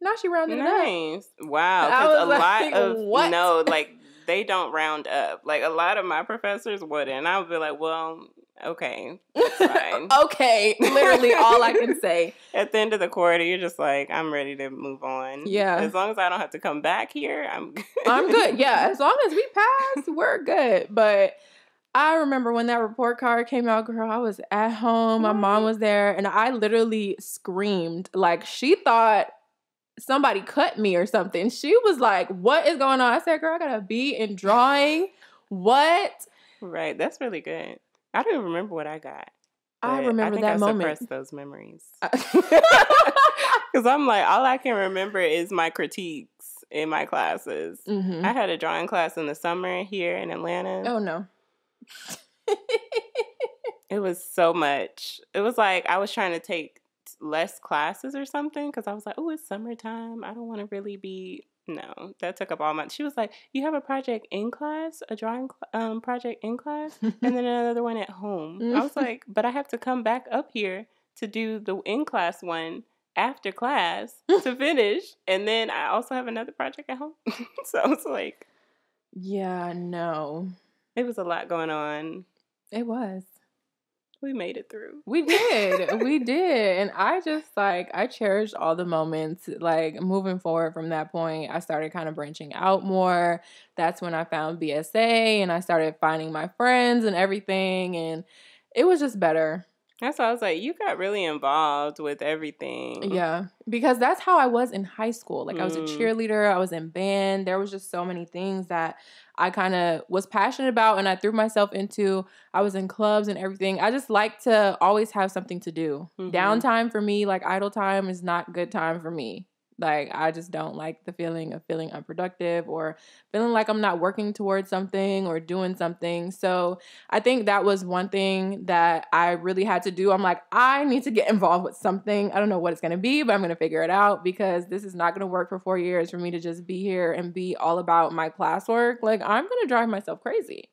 Now she rounded it up. Nice. Wow. Because lot of, what? No, like, they don't round up. Like, a lot of my professors wouldn't. And I would be like, well, okay, that's fine. Okay, literally all I can say. At the end of the quarter, you're just like, I'm ready to move on. Yeah. As long as I don't have to come back here, I'm good. I'm good. Yeah, as long as we pass, we're good. But I remember when that report card came out, girl, I was at home. My mom was there, and I literally screamed. Like, she thought somebody cut me or something. She was like, what is going on? I said, girl, I got a B in drawing. What? Right, that's really good. I don't even remember what I got. I remember that moment. I suppressed those memories. Because I'm like, all I can remember is my critiques in my classes. Mm-hmm. I had a drawing class in the summer here in Atlanta. Oh, no. It was so much. It was like I was trying to take less classes or something because I was like, oh, it's summertime. I don't want to really be... No, that took up all my... She was like, you have a project in class, a drawing project in class, and then another one at home. I was like, but I have to come back up here to do the in-class one after class to finish, and then I also have another project at home. So I was like... Yeah, no. It was a lot going on. It was. We made it through. We did. We did. And I just, like, I cherished all the moments. Like, moving forward from that point, I started kind of branching out more. That's when I found BSA and I started finding my friends and everything. And it was just better. That's why I was like, you got really involved with everything. Yeah, because that's how I was in high school. Like, I was a cheerleader. I was in band. There was just so many things that I kind of was passionate about and I threw myself into. I was in clubs and everything. I just like to always have something to do. Mm-hmm. Downtime for me, like idle time, is not good time for me. Like, I just don't like the feeling of feeling unproductive or feeling like I'm not working towards something or doing something. So I think that was one thing that I really had to do. I'm like, I need to get involved with something. I don't know what it's going to be, but I'm going to figure it out because this is not going to work for 4 years for me to just be here and be all about my classwork. Like, I'm going to drive myself crazy.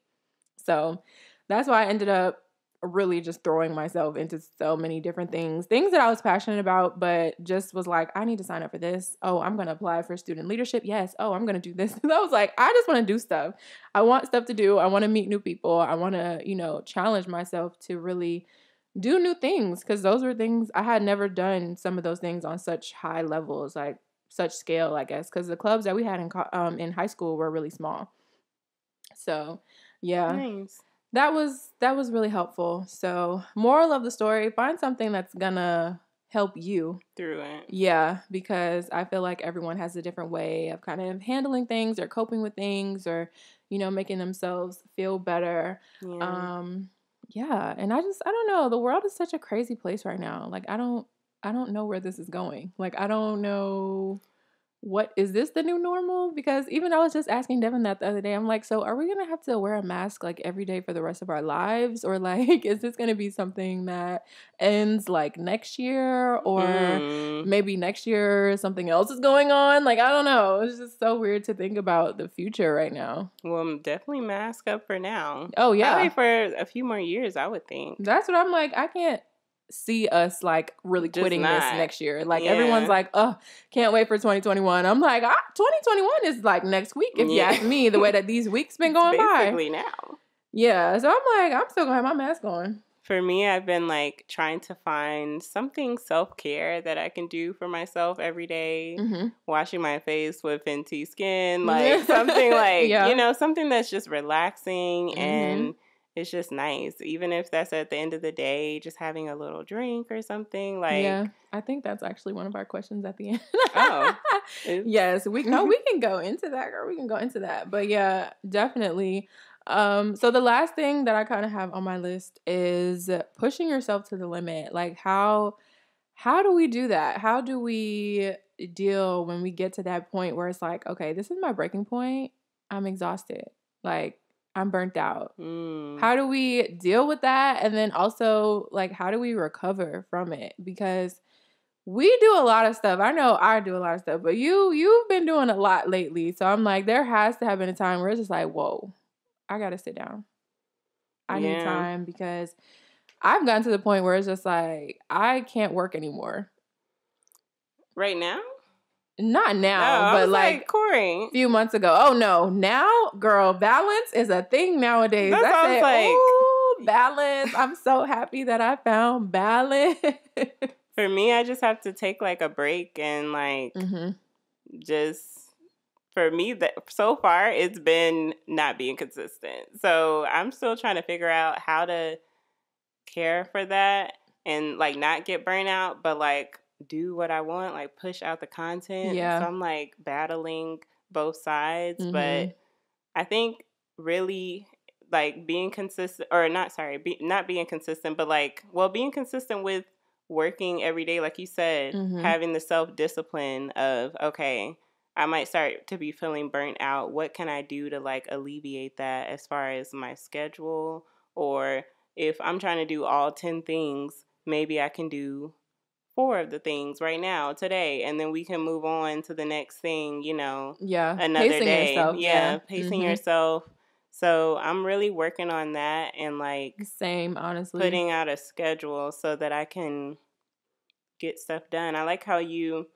So that's why I ended up really just throwing myself into so many different things that I was passionate about, but just was like, I need to sign up for this. Oh, I'm going to apply for student leadership. Yes. Oh, I'm going to do this. And I was like, I just want to do stuff. I want stuff to do. I want to meet new people. I want to, challenge myself to really do new things because those were things I had never done. Some of those things on such high levels, like such scale, I guess, because the clubs that we had in high school were really small. So, yeah. Nice. That was really helpful. So, moral of the story, find something that's gonna help you through it. Yeah, because I feel like everyone has a different way of kind of handling things or coping with things or, making themselves feel better. Yeah. Yeah, and I don't know. The world is such a crazy place right now. Like, I don't know where this is going. Like, I don't know. What is this the new normal? Because even I was just asking Devin that the other day. I'm like, so are we going to have to wear a mask like every day for the rest of our lives? Or like, is this going to be something that ends like next year or maybe next year something else is going on? Like, I don't know. It's just so weird to think about the future right now. Well, definitely mask up for now. Oh, yeah. I'll wait for a few more years, I would think. That's what I'm like. I can't see us like really quitting this next year. Like everyone's like, oh, can't wait for 2021. I'm like, 2021 is like next week if you ask me, the way that these weeks been going basically by. Now. Yeah. So I'm like, I'm still gonna have my mask on. For me, I've been like trying to find something self-care that I can do for myself every day. Mm-hmm. Washing my face with Fenty Skin, like something like, something that's just relaxing and it's just nice, even if that's at the end of the day, just having a little drink or something. Like, yeah, I think that's actually one of our questions at the end. Oh, yes, we can go into that, girl. We can go into that, but yeah, definitely. So the last thing that I kind of have on my list is pushing yourself to the limit. Like how do we do that? How do we deal when we get to that point where it's like, okay, this is my breaking point. I'm exhausted. Like I'm burnt out. How do we deal with that? And then also like, how do we recover from it? Because we do a lot of stuff. I know I do a lot of stuff, but you've been doing a lot lately. So I'm like, there has to have been a time where it's just like, whoa, I got to sit down. I need time because I've gotten to the point where it's just like, I can't work anymore. Right now? Not now, but like Kori. A few months ago. Oh no, now, girl, balance is a thing nowadays. That's I said, like, ooh, balance. I'm so happy that I found balance. For me, I just have to take like a break and like just, for me, that so far it's been not being consistent. So I'm still trying to figure out how to care for that and like not get burnt out, but like do what I want, like push out the content. Yeah. So I'm like battling both sides, but I think really like being consistent, or not being consistent, but like, well, being consistent with working every day, like you said, having the self-discipline of, okay, I might start to be feeling burnt out. What can I do to like alleviate that as far as my schedule? Or if I'm trying to do all 10 things, maybe I can do 4 of the things right now, today, and then we can move on to the next thing, you know, another pacing day. Yourself, Pacing yourself. So I'm really working on that and like same, honestly, putting out a schedule so that I can get stuff done. I like how you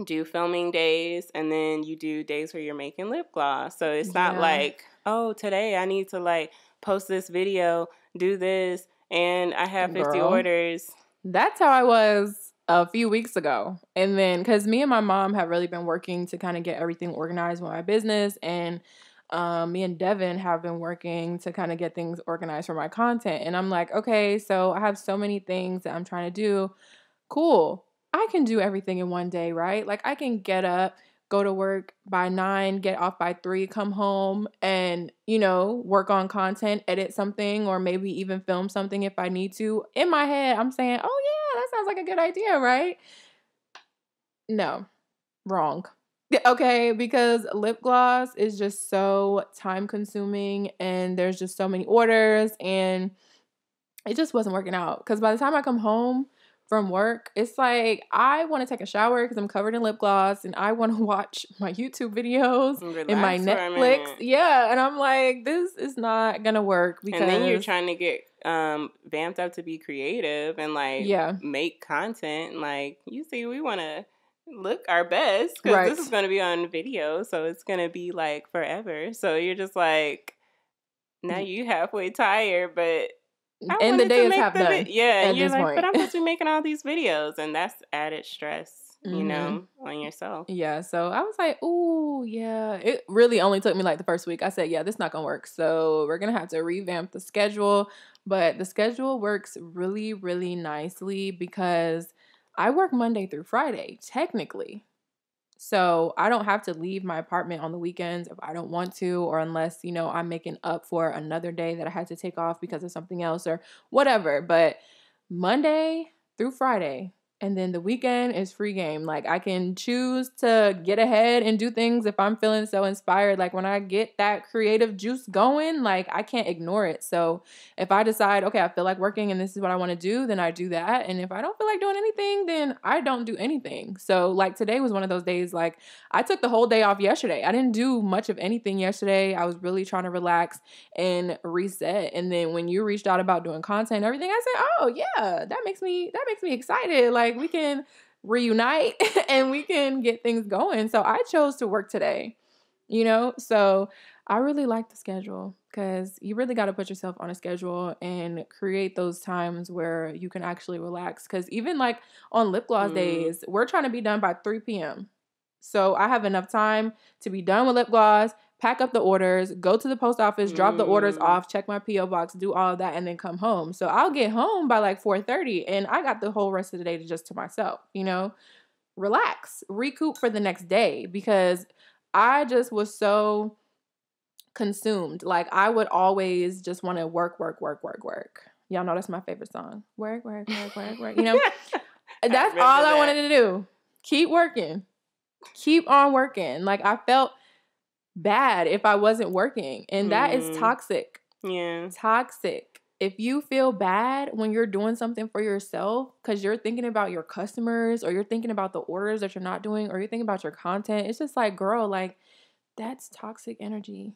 do filming days and then you do days where you're making lip gloss. So it's not like, oh, today I need to like post this video, do this, and I have 50 orders. That's how I was a few weeks ago. And then, because me and my mom have really been working to kind of get everything organized with my business. And me and Devin have been working to kind of get things organized for my content. And I'm like, okay, so I have so many things that I'm trying to do. Cool. I can do everything in one day, right? Like I can get up, go to work by 9, get off by 3, come home and, you know, work on content, edit something, or maybe even film something if I need to. In my head, I'm saying, oh yeah, that sounds like a good idea, right? No, wrong. Okay, because lip gloss is just so time consuming and there's just so many orders and it just wasn't working out. Because by the time I come home from work, it's like I want to take a shower because I'm covered in lip gloss and I want to watch my YouTube videos and my Netflix. Yeah, and I'm like, this is not gonna work because. And then you're trying to get vamped up to be creative and like make content. Like you see, we want to look our best because this is going to be on video, so it's going to be like forever. So you're just like, now you halfway tired, but. And the day is half done. And you're like, but I'm supposed to be making all these videos, and that's added stress, you know, on yourself. Yeah, so I was like, ooh, yeah. It really only took me like the first week. I said, yeah, this is not gonna work. So we're gonna have to revamp the schedule. But the schedule works really, really nicely because I work Monday through Friday, technically. So I don't have to leave my apartment on the weekends if I don't want to, or unless, you know, I'm making up for another day that I had to take off because of something else or whatever. But Monday through Friday, and then the weekend is free game. Like I can choose to get ahead and do things if I'm feeling so inspired. Like when I get that creative juice going, like I can't ignore it. So if I decide, okay, I feel like working and this is what I want to do, then I do that. And if I don't feel like doing anything, then I don't do anything. So like today was one of those days, like I took the whole day off yesterday. I didn't do much of anything yesterday. I was really trying to relax and reset. And then when you reached out about doing content and everything, I said, oh yeah, that makes me excited. Like we can reunite and we can get things going. So I chose to work today, you know? So I really like the schedule because you really got to put yourself on a schedule and create those times where you can actually relax. Because even like on lip gloss days, we're trying to be done by 3 p.m. So I have enough time to be done with lip gloss, pack up the orders, go to the post office, drop the orders off, check my P.O. box, do all of that, and then come home. So I'll get home by like 4:30, and I got the whole rest of the day to myself, you know? Relax, recoup for the next day, because I just was so consumed. Like I would always just want to work. Y'all know that's my favorite song. Work. You know, that's all I wanted to do. Keep working. Keep on working. Like I felt bad if I wasn't working. And that is toxic. Yeah. Toxic. If you feel bad when you're doing something for yourself because you're thinking about your customers or you're thinking about the orders that you're not doing or you're thinking about your content, it's just like, girl, like that's toxic energy.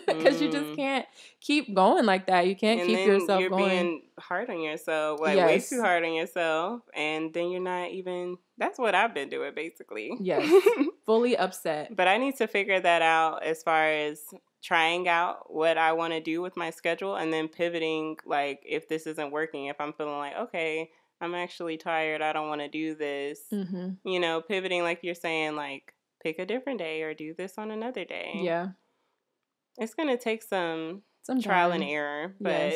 Because you just can't keep going like that. You can't keep yourself you're going. Being hard on yourself, like way too hard on yourself, and then you're not even. That's what I've been doing, basically. Yes, fully upset. But I need to figure that out as far as trying out what I want to do with my schedule, and then pivoting. Like if this isn't working, if I'm feeling like okay, I'm actually tired, I don't want to do this. You know, pivoting like you're saying, like pick a different day or do this on another day. Yeah. It's going to take some trial and error, but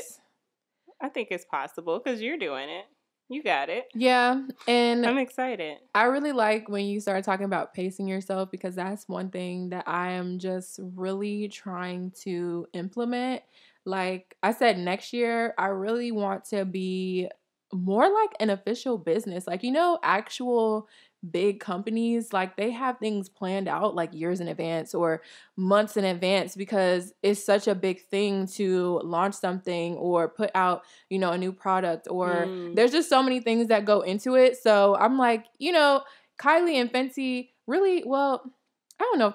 I think it's possible because you're doing it. You got it. Yeah, and I'm excited. I really like when you start talking about pacing yourself because that's one thing that I am just really trying to implement. Like I said, next year, I really want to be more like an official business. Like, you know, actual big companies, like they have things planned out like years in advance or months in advance because it's such a big thing to launch something or put out, you know, a new product or there's just so many things that go into it. So I'm like, you know, Kylie and Fenty really, well, I don't know if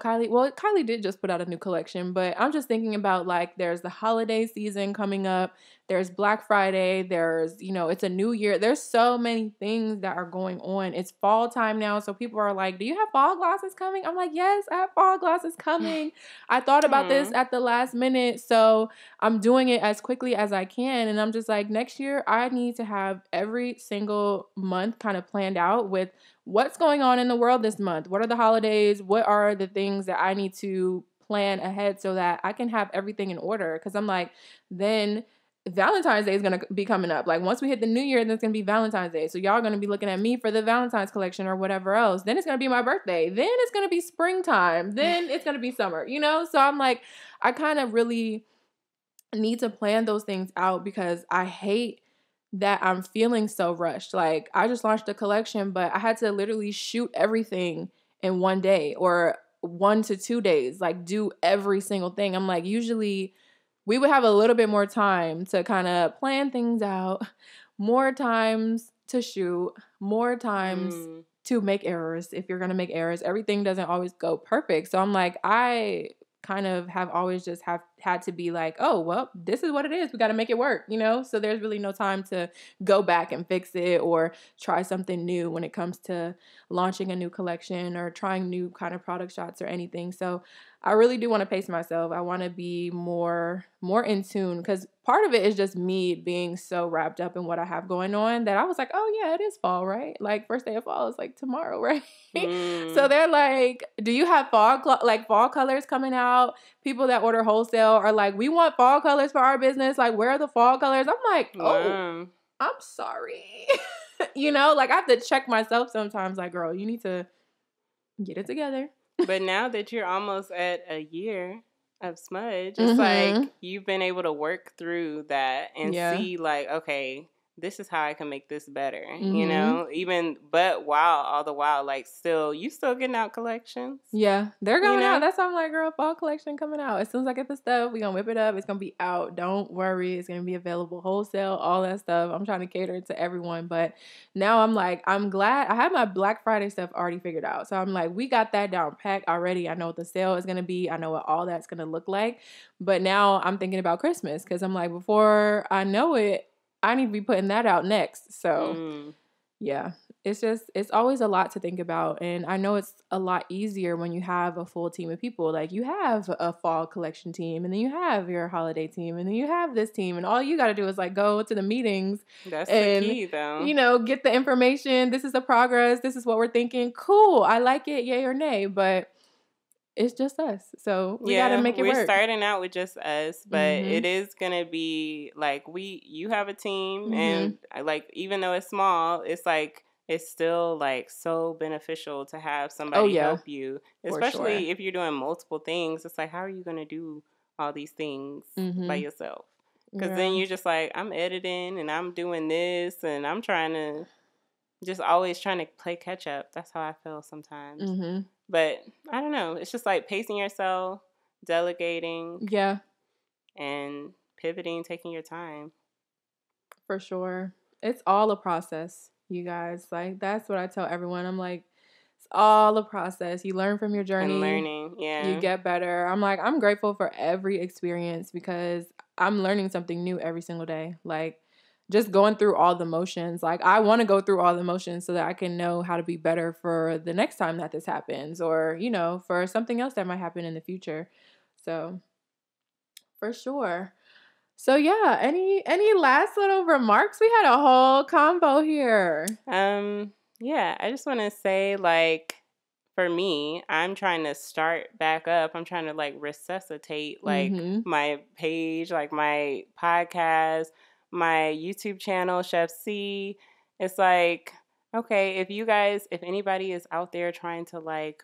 Kylie did just put out a new collection, but I'm just thinking about like there's the holiday season coming up. There's Black Friday. There's, you know, it's a new year. There's so many things that are going on. It's fall time now. So people are like, do you have fall glosses coming? I'm like, yes, I have fall glosses coming. I thought about this at the last minute. So I'm doing it as quickly as I can. And I'm just like, next year, I need to have every single month kind of planned out with what's going on in the world this month. What are the holidays? What are the things that I need to plan ahead so that I can have everything in order? Because I'm like, then Valentine's Day is going to be coming up. Like once we hit the new year, then it's going to be Valentine's Day. So y'all are going to be looking at me for the Valentine's collection or whatever else. Then it's going to be my birthday. Then it's going to be springtime. Then it's going to be summer, you know? So I'm like, I kind of really need to plan those things out because I hate that I'm feeling so rushed. Like I just launched a collection, but I had to literally shoot everything in one day or 1 to 2 days, like do every single thing. I'm like, usually we would have a little bit more time to kind of plan things out, more times to shoot, more times to make errors. If you're going to make errors, everything doesn't always go perfect. So I'm like, I kind of have always just had to be like, oh, well, this is what it is. We got to make it work, you know? So there's really no time to go back and fix it or try something new when it comes to launching a new collection or trying new kind of product shots or anything. So I really do want to pace myself. I want to be more in tune because part of it is just me being so wrapped up in what I have going on that I was like, oh yeah, it is fall, right? Like first day of fall is like tomorrow, right? So they're like, do you have fall colors coming out? People that order wholesale are like, we want fall colors for our business. Like, where are the fall colors? I'm like, oh, I'm sorry. You know, like I have to check myself sometimes. Like, girl, you need to get it together. But now that you're almost at a year of Smudge, it's like you've been able to work through that and see like, okay, this is how I can make this better, you know, all the while, like you still getting out collections. Yeah, they're going out. That's why I'm like, girl, fall collection coming out. As soon as I get the stuff, we're going to whip it up. It's going to be out. Don't worry. It's going to be available wholesale, all that stuff. I'm trying to cater to everyone. But now I'm like, I'm glad I have my Black Friday stuff already figured out. So I'm like, we got that down packed already. I know what the sale is going to be. I know what all that's going to look like. But now I'm thinking about Christmas because I'm like, before I know it, I need to be putting that out next. So, yeah, it's always a lot to think about. And I know it's a lot easier when you have a full team of people. Like you have a fall collection team and then you have your holiday team and then you have this team. And all you got to do is like go to the meetings. That's the key though. You know, get the information. This is the progress. This is what we're thinking. Cool. I like it. Yay or nay. But it's just us. So we got to make it work. We're starting out with just us, but it is going to be like you have a team and like, even though it's small, it's like it's still like so beneficial to have somebody help you, especially if you're doing multiple things. It's like, how are you going to do all these things by yourself? Because then you're just like, I'm editing and I'm doing this and I'm always trying to play catch up. That's how I feel sometimes. But I don't know. It's just like pacing yourself, delegating. Yeah. And pivoting, taking your time. For sure. It's all a process, you guys. Like, that's what I tell everyone. I'm like, it's all a process. You learn from your journey. And learning, yeah. You get better. I'm like, I'm grateful for every experience because I'm learning something new every single day. Like, just going through all the motions. Like, I want to go through all the motions so that I can know how to be better for the next time that this happens or, you know, for something else that might happen in the future. So, for sure. So yeah, any last little remarks? We had a whole combo here. Yeah, I just want to say, like, for me, I'm trying to start back up. I'm trying to like resuscitate like my page, like my podcast, my YouTube channel, Chef C. It's like, okay, if anybody is out there trying to like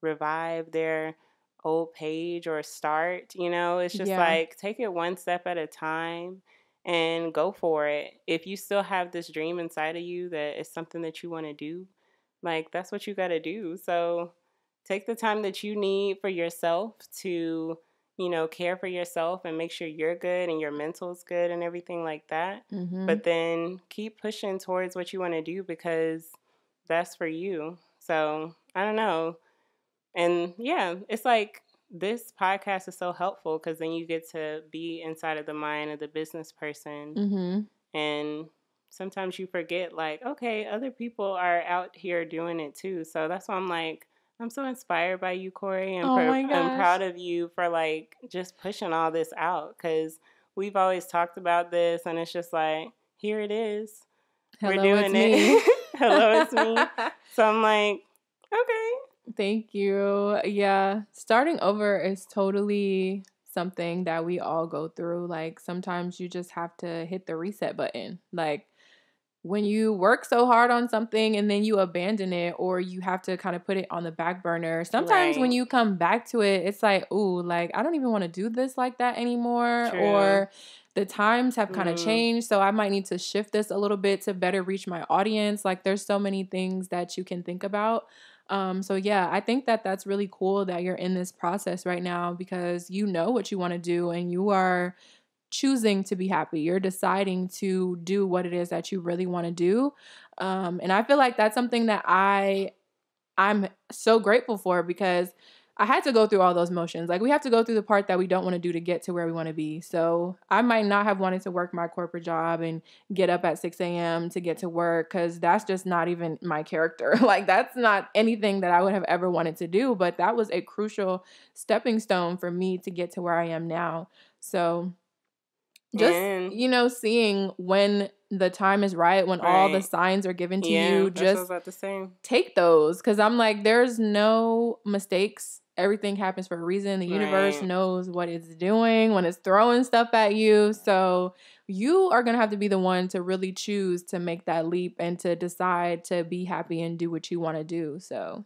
revive their old page or start, you know, it's just like take it one step at a time and go for it. If you still have this dream inside of you that it's something that you want to do, like that's what you got to do. So take the time that you need for yourself to, you know, care for yourself and make sure you're good and your mental is good and everything like that. But then keep pushing towards what you want to do because that's for you. So I don't know. And yeah, it's like this podcast is so helpful because then you get to be inside of the mind of the business person. And sometimes you forget, like, okay, other people are out here doing it too. So that's why I'm like, I'm so inspired by you, Kori, and I'm proud of you for like just pushing all this out because we've always talked about this and it's just like, here it is. Hello, we're doing it. Hello, it's me. So I'm like, okay. Thank you. Yeah. Starting over is totally something that we all go through. Like sometimes you just have to hit the reset button. Like when you work so hard on something and then you abandon it or you have to kind of put it on the back burner. Sometimes when you come back to it, it's like, ooh, like I don't even want to do this like that anymore. True. Or the times have kind of changed. So I might need to shift this a little bit to better reach my audience. Like there's so many things that you can think about. So yeah, I think that that's really cool that you're in this process right now because you know what you want to do and you are choosing to be happy. You're deciding to do what it is that you really want to do. And I feel like that's something that I'm so grateful for because I had to go through all those motions. Like we have to go through the part that we don't want to do to get to where we want to be. So I might not have wanted to work my corporate job and get up at 6 a.m. to get to work because that's just not even my character. Like that's not anything that I would have ever wanted to do. But that was a crucial stepping stone for me to get to where I am now. So just, you know, seeing when the time is right, when all the signs are given to you, just take those. Because I'm like, there's no mistakes. Everything happens for a reason. The universe knows what it's doing when it's throwing stuff at you. So you are going to have to be the one to really choose to make that leap and to decide to be happy and do what you want to do. So,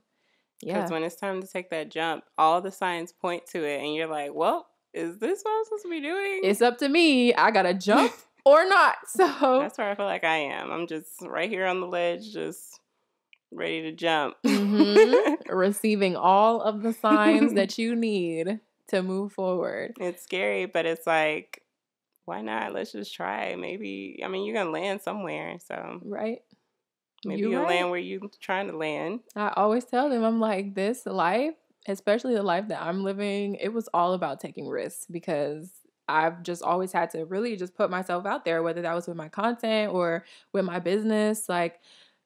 yeah. Because when it's time to take that jump, all the signs point to it. And you're like, well, is this what I'm supposed to be doing? It's up to me. I got to jump or not. So that's where I feel like I am. I'm just right here on the ledge, just ready to jump. Receiving all of the signs that you need to move forward. It's scary, but it's like, why not? Let's just try. Maybe, I mean, you're going to land somewhere. So, maybe you'll land where you're trying to land. I always tell them, I'm like, this life, especially the life that I'm living, it was all about taking risks because I've just always had to really just put myself out there, whether that was with my content or with my business. Like,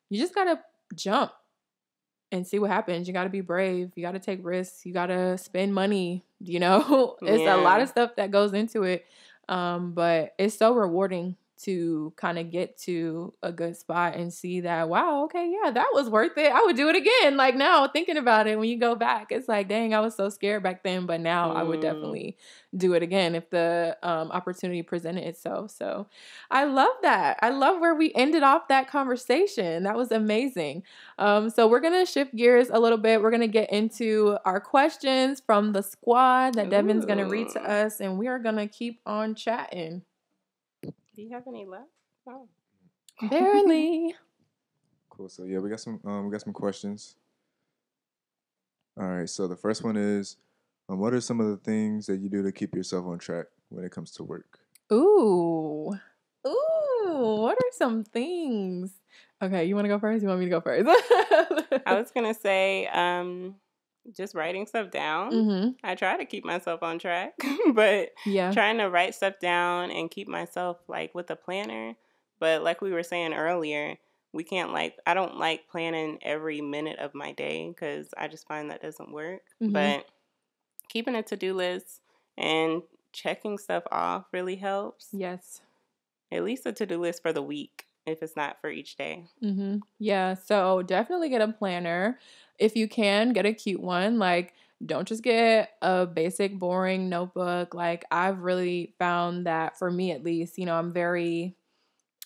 you just got to jump and see what happens. You got to be brave. You got to take risks. You got to spend money, you know? It's a lot of stuff that goes into it. But it's so rewarding to kind of get to a good spot and see that, wow, okay, yeah, that was worth it. I would do it again. Like now thinking about it, when you go back, it's like, dang, I was so scared back then, but now I would definitely do it again if the opportunity presented itself. So I love that. I love where we ended off that conversation. That was amazing. So we're going to shift gears a little bit. We're going to get into our questions from the squad that Devin's going to read to us, and we are going to keep on chatting. Do you have any left? Oh. Barely. Cool. So yeah, we got some questions. All right. So the first one is, what are some of the things that you do to keep yourself on track when it comes to work? Ooh. What are some things? Okay, you want to go first? You want me to go first? I was gonna say, just writing stuff down. Mm-hmm. I try to keep myself on track, but trying to write stuff down and keep myself like with a planner. But like we were saying earlier, we can't I don't like planning every minute of my day because I just find that doesn't work. Mm-hmm. But keeping a to-do list and checking stuff off really helps. Yes. At least a to-do list for the week if it's not for each day. Mm-hmm. Yeah, so definitely get a planner. If you can, get a cute one. Like, don't just get a basic, boring notebook. Like, I've really found that, for me at least, I'm very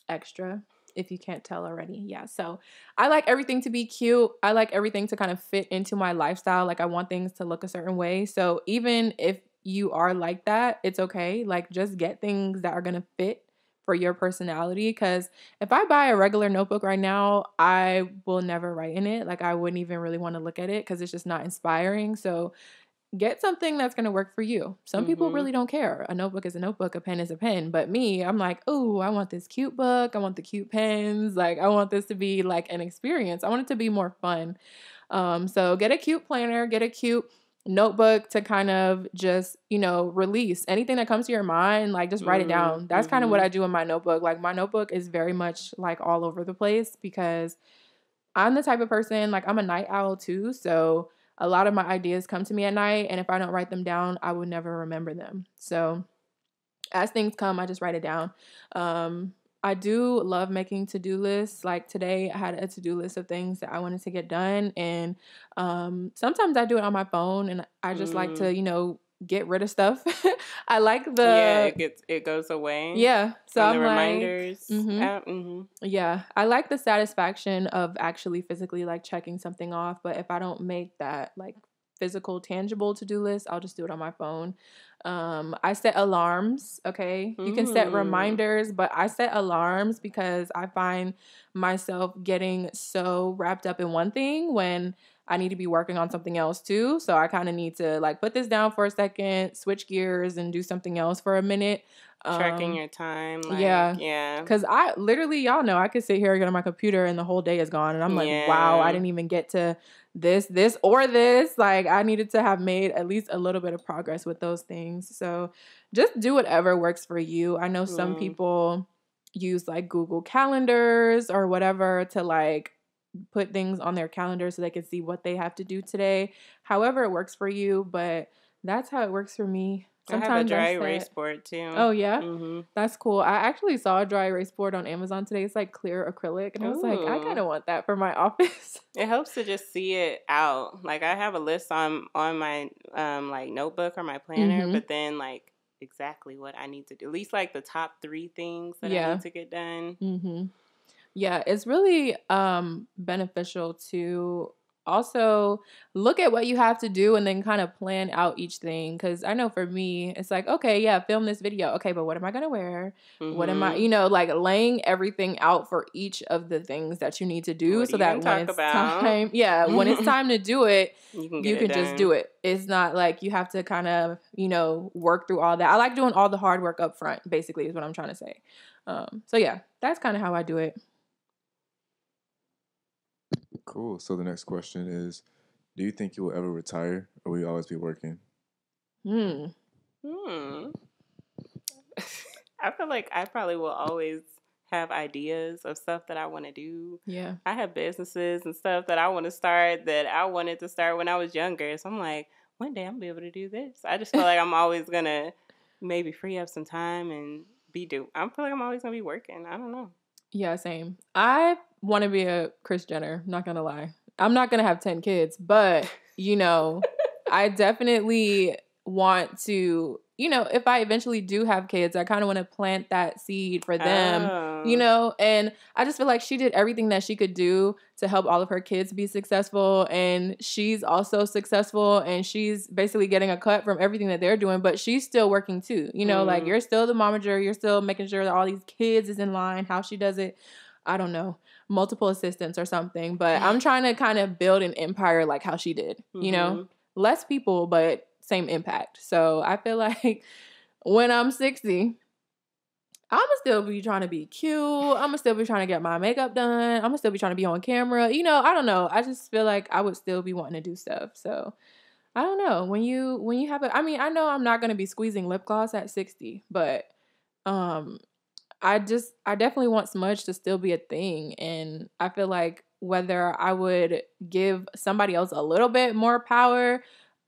extra, if you can't tell already. Yeah, so I like everything to be cute. I like everything to kind of fit into my lifestyle. Like, I want things to look a certain way. So even if you are like that, it's okay. Like, just get things that are going to fit for your personality, because if I buy a regular notebook right now, I will never write in it. Like, I wouldn't even really want to look at it because it's just not inspiring. So get something that's going to work for you. Some people really don't care. A notebook is a notebook, a pen is a pen. But me, I'm like, oh, I want this cute book. I want the cute pens. Like, I want this to be like an experience. I want it to be more fun. So get a cute planner, get a cute notebook to kind of just, release anything that comes to your mind. Like, just write it down. That's kind of what I do in my notebook. Like, my notebook is very much like all over the place because I'm the type of person, like, I'm a night owl too. So a lot of my ideas come to me at night, and if I don't write them down, I would never remember them. So as things come, I just write it down. I do love making to-do lists. Like today, I had a to-do list of things that I wanted to get done. And sometimes I do it on my phone, and I just like to, get rid of stuff. I like it goes away. Yeah. So I'm the like, reminders. Yeah. I like the satisfaction of actually physically like checking something off. But if I don't make that like physical, tangible to-do list, I'll just do it on my phone. I set alarms. Okay. You can set reminders, but I set alarms because I find myself getting so wrapped up in one thing when I need to be working on something else too. So I kind of need to like put this down for a second, switch gears and do something else for a minute. Tracking your time. Yeah. Because I literally, y'all know, I could sit here and get on my computer and the whole day is gone. And I'm like, wow, I didn't even get to this, or this. Like, I needed to have made at least a little bit of progress with those things. So just do whatever works for you. I know some people use like Google Calendars or whatever to like put things on their calendar so they can see what they have to do today. However it works for you, but that's how it works for me. Sometimes I have a dry erase board too. Oh, yeah? That's cool. I actually saw a dry erase board on Amazon today. It's like clear acrylic. And I was like, I kind of want that for my office. It helps to just see it out. Like, I have a list on my like notebook or my planner, but then like exactly what I need to do. At least like the top 3 things that I need to get done. Yeah, it's really beneficial to also look at what you have to do and then kind of plan out each thing. Because I know for me, it's like, okay, yeah, film this video. Okay, but what am I going to wear? What am I, like laying everything out for each of the things that you need to do so that when it's time, when it's time to do it, you can just do it. It's not like you have to kind of, work through all that. I like doing all the hard work up front, basically, is what I'm trying to say. So yeah, that's kind of how I do it. Cool. So the next question is, do you think you will ever retire, or will you always be working? I feel like I probably will always have ideas of stuff that I want to do. Yeah. I have businesses and stuff that I want to start that I wanted to start when I was younger. So I'm like, one day I'm going to be able to do this. I just feel like I'm always going to maybe free up some time and I feel like I'm always gonna be working. I don't know. Yeah, same. I want to be a Kris Jenner, not gonna lie. I'm not gonna have 10 kids, but I definitely want to, if I eventually do have kids, I kind of want to plant that seed for them, and I just feel like she did everything that she could do to help all of her kids be successful, and she's also successful, and she's basically getting a cut from everything that they're doing, but she's still working too, like you're still the momager, you're still making sure that all these kids is in line. How she does it, I don't know, multiple assistants or something, but I'm trying to kind of build an empire like how she did, less people, but same impact. So I feel like when I'm 60, I'm going to still be trying to be cute. I'm going to still be trying to get my makeup done. I'm going to still be trying to be on camera. I don't know. I just feel like I would still be wanting to do stuff. So I don't know. When you have I know I'm not going to be squeezing lip gloss at 60, but I definitely want Smudge to still be a thing. And I feel like whether I would give somebody else a little bit more power,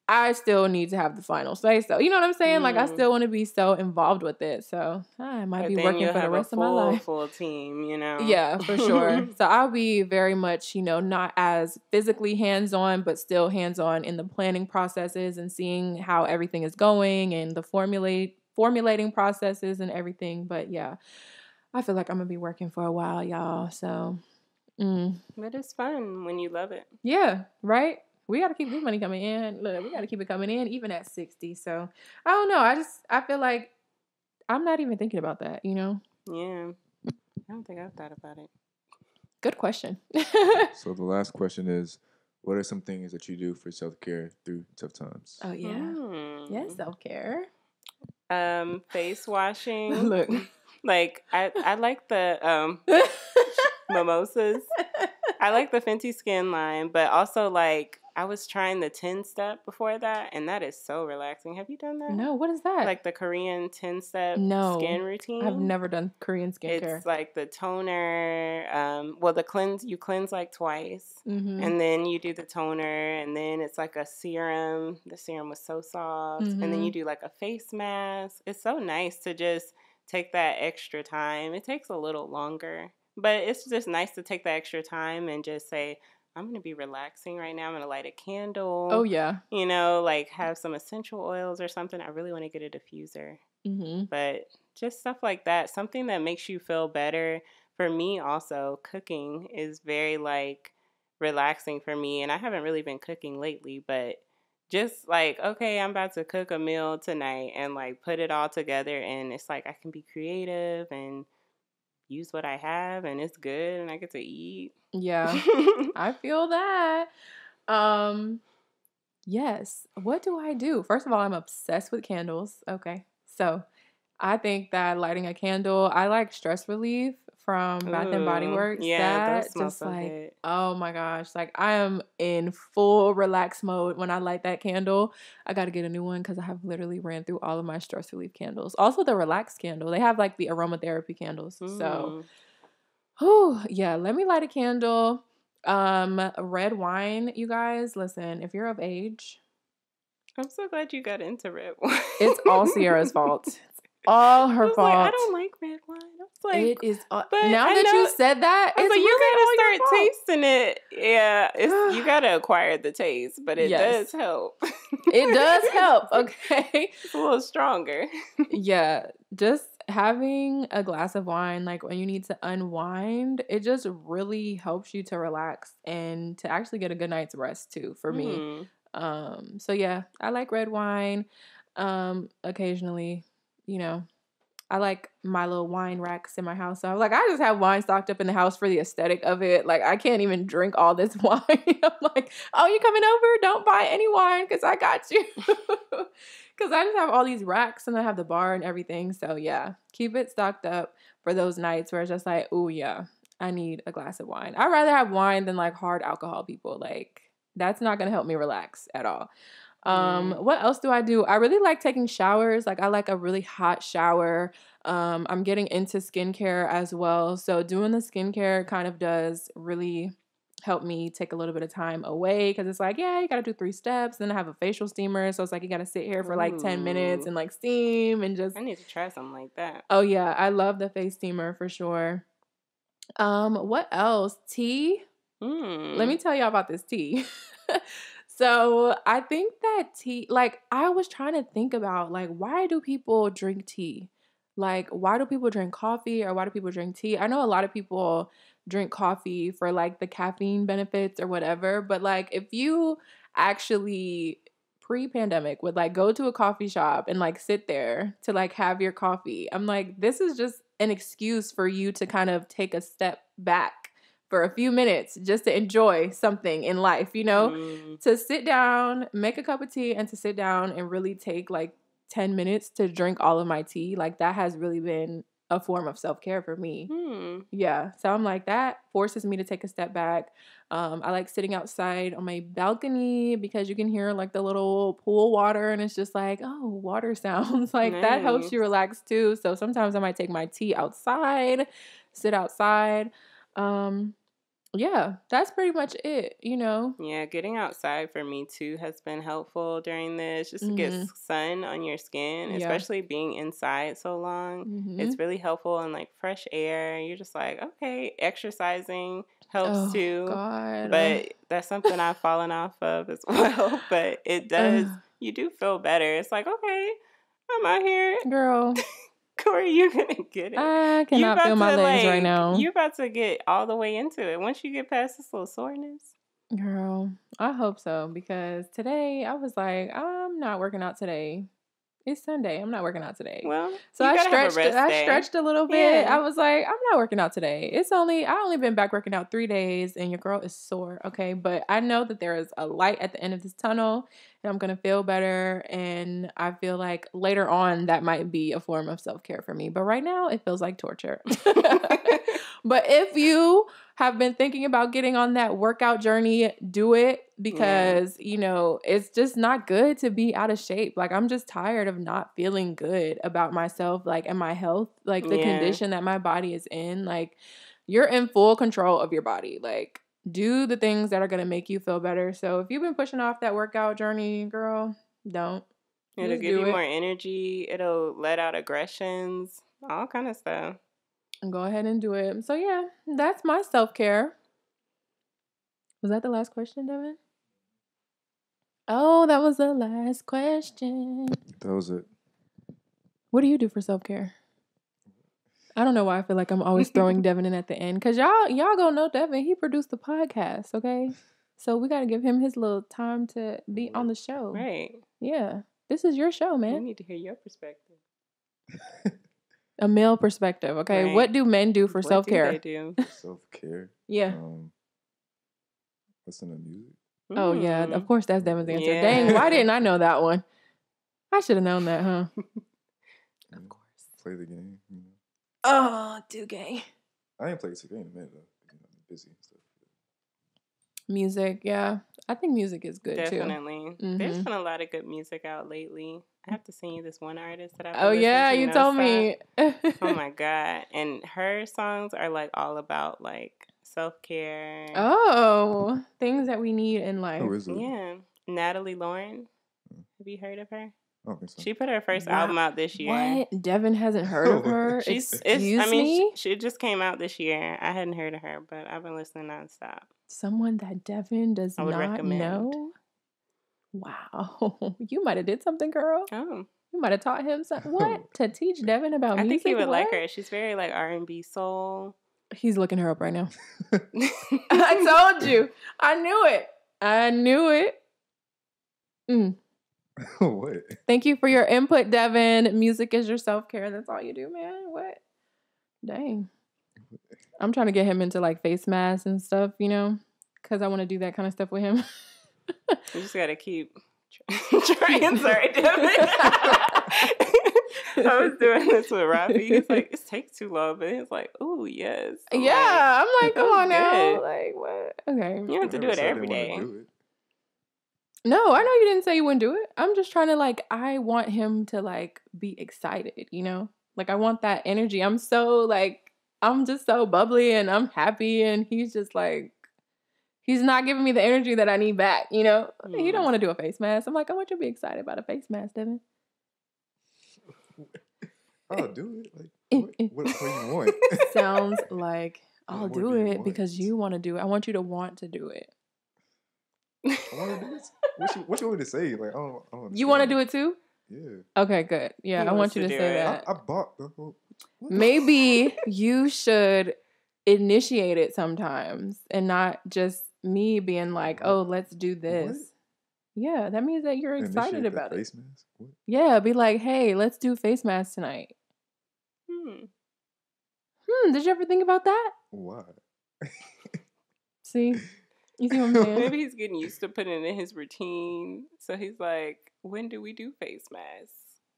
I still need to have the final say. So, you know what I'm saying? Like, I still want to be so involved with it. So, I might be working for the rest of my life. Full team, Yeah, for sure. So, I'll be very much, not as physically hands-on, but still hands-on in the planning processes and seeing how everything is going and the formulating processes and everything. But, yeah, I feel like I'm going to be working for a while, y'all. So, But it's fun when you love it. Yeah, right? We got to keep this money coming in. Look, we got to keep it coming in even at 60. So, I don't know. I feel like I'm not even thinking about that, Yeah. I don't think I've thought about it. Good question. So the last question is, what are some things that you do for self-care through tough times? Oh, yeah. Yeah, self-care. Face washing. Look. Like, I like the mimosas. I like the Fenty Skin line, but also, like, I was trying the 10-step before that, and that is so relaxing. Have you done that? No, what is that? Like the Korean 10-step skin routine? I've never done Korean skincare. It's like the toner, you cleanse like twice, and then you do the toner, and then it's like a serum. The serum was so soft, and then you do like a face mask. It's so nice to just take that extra time. It takes a little longer, but it's just nice to take that extra time and just say, I'm going to be relaxing right now. I'm going to light a candle. Oh, yeah. Like have some essential oils or something. I really want to get a diffuser. But just stuff like that. Something that makes you feel better. For me also, cooking is very like relaxing for me. And I haven't really been cooking lately, but just like, okay, I'm about to cook a meal tonight and like put it all together. And it's like I can be creative and use what I have, and it's good, and I get to eat. Yeah, I feel that. Yes. What do I do? First of all, I'm obsessed with candles. Okay. So I think that lighting a candle, I like stress relief from Bath and Body Works. Yeah, that just so like good. Oh my gosh, like I am in full relax mode when I light that candle. I got to get a new one because I have literally ran through all of my stress relief candles. Also the relax candle, they have like the aromatherapy candles. So, yeah, let me light a candle. Red wine, you guys. Listen, if you're of age, I'm so glad you got into red wine. It's all Sierra's fault. All her fault. Like, I don't like red wine. I was like, it is. But now that you said that, it's like, really you gotta start tasting it. Yeah, you gotta acquire the taste, but it does help. It does help. Okay, it's a little stronger. Yeah, just having a glass of wine, like when you need to unwind, it just really helps you to relax and to actually get a good night's rest too. For me, so yeah, I like red wine. Occasionally. I like my little wine racks in my house. So I just have wine stocked up in the house for the aesthetic of it. Like, I can't even drink all this wine. I'm like, oh, you coming over? Don't buy any wine because I got you. Because I just have all these racks and I have the bar and everything. So yeah, keep it stocked up for those nights where it's just like, oh yeah, I need a glass of wine. I'd rather have wine than like hard alcohol, people. Like, that's not going to help me relax at all. What else do I do? I really like taking showers. Like, I like a really hot shower. I'm getting into skincare as well. So doing the skincare kind of does really help me take a little bit of time away because it's like, yeah, you got to do 3 steps. Then I have a facial steamer. So it's like you got to sit here for like 10 minutes and like steam and just. I need to try something like that. Oh, yeah. I love the face steamer for sure. What else? Tea. Let me tell y'all about this tea. So I think that tea, like I was trying to think about like, why do people drink tea? Like, why do people drink coffee or why do people drink tea? I know a lot of people drink coffee for like the caffeine benefits or whatever, but like if you actually pre-pandemic would like go to a coffee shop and like sit there to like have your coffee, I'm like, this is just an excuse for you to kind of take a step back for a few minutes just to enjoy something in life, you know, to sit down, make a cup of tea and to sit down and really take like 10 minutes to drink all of my tea. Like that has really been a form of self-care for me. Yeah. So I'm like, that forces me to take a step back. I like sitting outside on my balcony because you can hear like the little pool water and it's just like, oh, water sounds. Like that helps you relax too. So sometimes I might take my tea outside, sit outside. Yeah, that's pretty much it, you know? Yeah, getting outside for me too has been helpful during this, just to get sun on your skin, especially being inside so long. It's really helpful and like fresh air. You're just like, okay, exercising helps too. God. But that's something I've fallen off of as well. But it does, you do feel better. It's like, okay, I'm out here. Girl. Kori, you're going to get it. I cannot feel my legs right now. You're about to get all the way into it. Once you get past this little soreness. Girl, I hope so. Because today, I was like, I'm not working out today. It's Sunday. I'm not working out today. Well, so I stretched a little bit. Yeah. I was like, I'm not working out today. I only been back working out 3 days and your girl is sore. Okay. But I know that there is a light at the end of this tunnel and I'm going to feel better. And I feel like later on that might be a form of self-care for me. But right now it feels like torture. But if you have been thinking about getting on that workout journey, do it because, you know, it's just not good to be out of shape. Like, I'm just tired of not feeling good about myself, like, and my health, like the condition that my body is in. Like, you're in full control of your body. Like, do the things that are going to make you feel better. So if you've been pushing off that workout journey, girl, don't. It'll give you more energy. It'll let out aggressions, all kind of stuff. Go ahead and do it. So yeah, that's my self-care. Was that the last question, Devin? Oh, that was the last question. That was it. What do you do for self-care? I don't know why I feel like I'm always throwing Devin in at the end. Because y'all gonna know Devin. He produced the podcast, okay? So we got to give him his little time to be on the show. Right. Yeah. This is your show, man. We need to hear your perspective. A male perspective, okay? Right. What do men do for self-care? What do they do? Self-care? Yeah. Listen to music. Oh, yeah. Of course, that's Devin's answer. Yeah. Dang, why didn't I know that one? I should have known that, huh? Of course. Play the game. You know. Oh, do game. I ain't played this game in a minute, though. I'm busy and stuff. Music, yeah. I think music is good, Definitely. too. There's been a lot of good music out lately. I have to send you this one artist that I've been listening to. You told me. Oh, my God. And her songs are, like, all about, like, self-care. Oh, things that we need in life. Who is it? Yeah. Natalie Lauren. Have you heard of her? I don't think so. She put her first album out this year. What? Devin hasn't heard of her? Excuse me? She just came out this year. I hadn't heard of her, but I've been listening nonstop. Someone that Devin does not recommend. Know? Wow. You might have did something, girl. Oh. You might have taught him something. What? To teach Devin about music? I think he would like her. She's very, like, R&B soul. He's looking her up right now. I told you. I knew it. What? Thank you for your input, Devin. Music is your self-care. That's all you do, man. What? Dang. I'm trying to get him into like face masks and stuff, you know, because I want to do that kind of stuff with him. You just got to keep trying. Sorry, Devin. I was doing this with Rafi. He's like, it takes too long, but he's like, oh, yes. I'm like, come on now. Like, what? Okay. You have to do it every day. No, I know you didn't say you wouldn't do it. I'm just trying to like, I want him to like be excited, you know? Like, I want that energy. I'm just so bubbly and I'm happy. And he's just like, he's not giving me the energy that I need back, you know? He don't want to do a face mask. I'm like, I want you to be excited about a face mask, Devin. I'll do it. Like, what do you want? Sounds like I'll do it want? because you want to do it. I want you to want to do it. I want to do it. What you want me to say? Like, I don't understand. You want to do it too? Yeah. Okay, good. Yeah, I want you to say that. I bought the whole... Maybe you should initiate it sometimes and not just me being like, oh, let's do this. What? Yeah, that means that you're excited about it. Face mask? What? Yeah, be like, hey, let's do face masks tonight. Did you ever think about that? Why? See? You see what I'm saying? Maybe he's getting used to putting it in his routine. So he's like, when do we do face masks?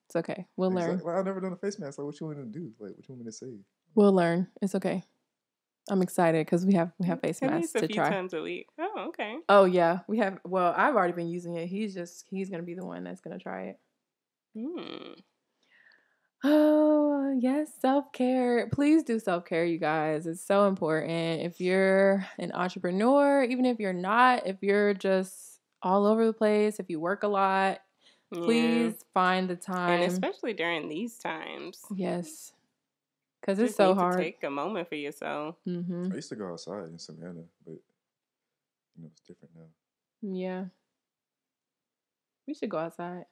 It's okay. We'll learn. Like, well, I've never done a face mask. Like, what you want to do? Like, what you want me to say? We'll learn. It's okay. I'm excited because we have face masks to try. A few times a week. Oh, okay. Oh, yeah. We have. Well, I've already been using it. He's going to be the one that's going to try it. Oh, yes. Self-care. Please do self-care, you guys. It's so important. If you're an entrepreneur, even if you're not, if you're just all over the place, if you work a lot, please find the time. And especially during these times. Yes. Because it's so hard. Take a moment for yourself. I used to go outside in Savannah, but it's different now. Yeah. We should go outside.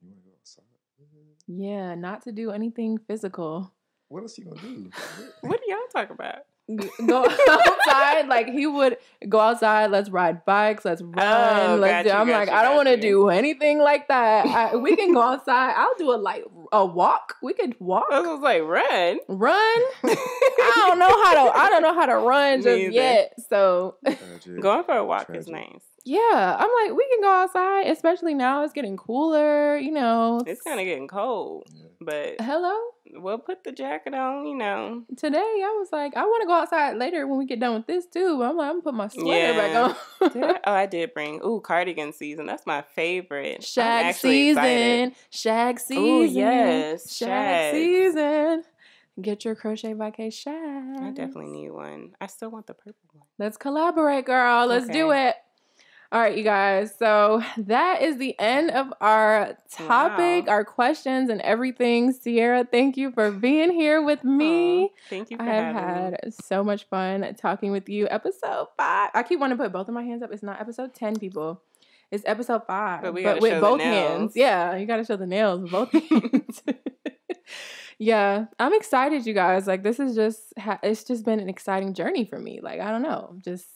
You want to go outside? Yeah, not to do anything physical. What else you gonna do? What do y'all talk about? Go outside, like he would go outside. Let's ride bikes. Let's run. I'm like, I don't want to do anything like that. We can go outside. I'll do a walk. We could walk. I was like, run. I don't know how to run just yet. So going for a walk is nice. Yeah, I'm like, we can go outside, especially now. It's getting cooler. It's kind of getting cold. But hello. We'll put the jacket on, Today, I was like, I want to go outside later when we get done with this, too. I'm like, I'm going to put my sweater back on. I did bring, cardigan season. That's my favorite. Shag season. Shag season. Oh, yes. Shag season. Get your crochet vacay shag. I definitely need one. I still want the purple one. Let's collaborate, girl. Let's do it. All right, you guys. So that is the end of our topic, our questions, and everything. Sierra, thank you for being here with me. Thank you for having me. I have had so much fun talking with you. Episode 5. I keep wanting to put both of my hands up. It's not episode 10, people. It's episode 5. But with both hands. Yeah, you got to show the nails with both hands. Yeah, I'm excited, you guys. Like, this is just, it's just been an exciting journey for me. Like, I don't know, just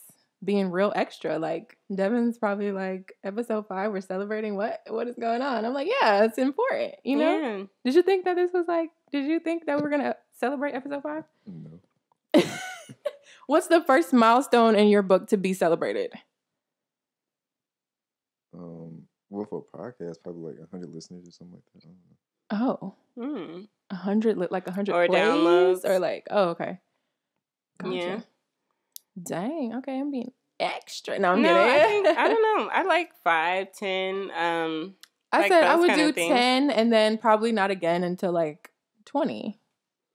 being real extra. Like, Devin's probably like, episode 5, we're celebrating what is going on? I'm like, yeah, it's important, Yeah. Did you think that we were going to celebrate episode 5? No. What's the first milestone in your book to be celebrated? Well, for a podcast, probably like 100 listeners or something like that. I don't know. Oh. 100, like 100 or plays? Downloads. Or like, oh, okay. Gotcha. Yeah. Dang, okay, I'm being extra. No, I'm kidding. I don't know. I like 5, 10. I said I would do 10 and then probably not again until like 20.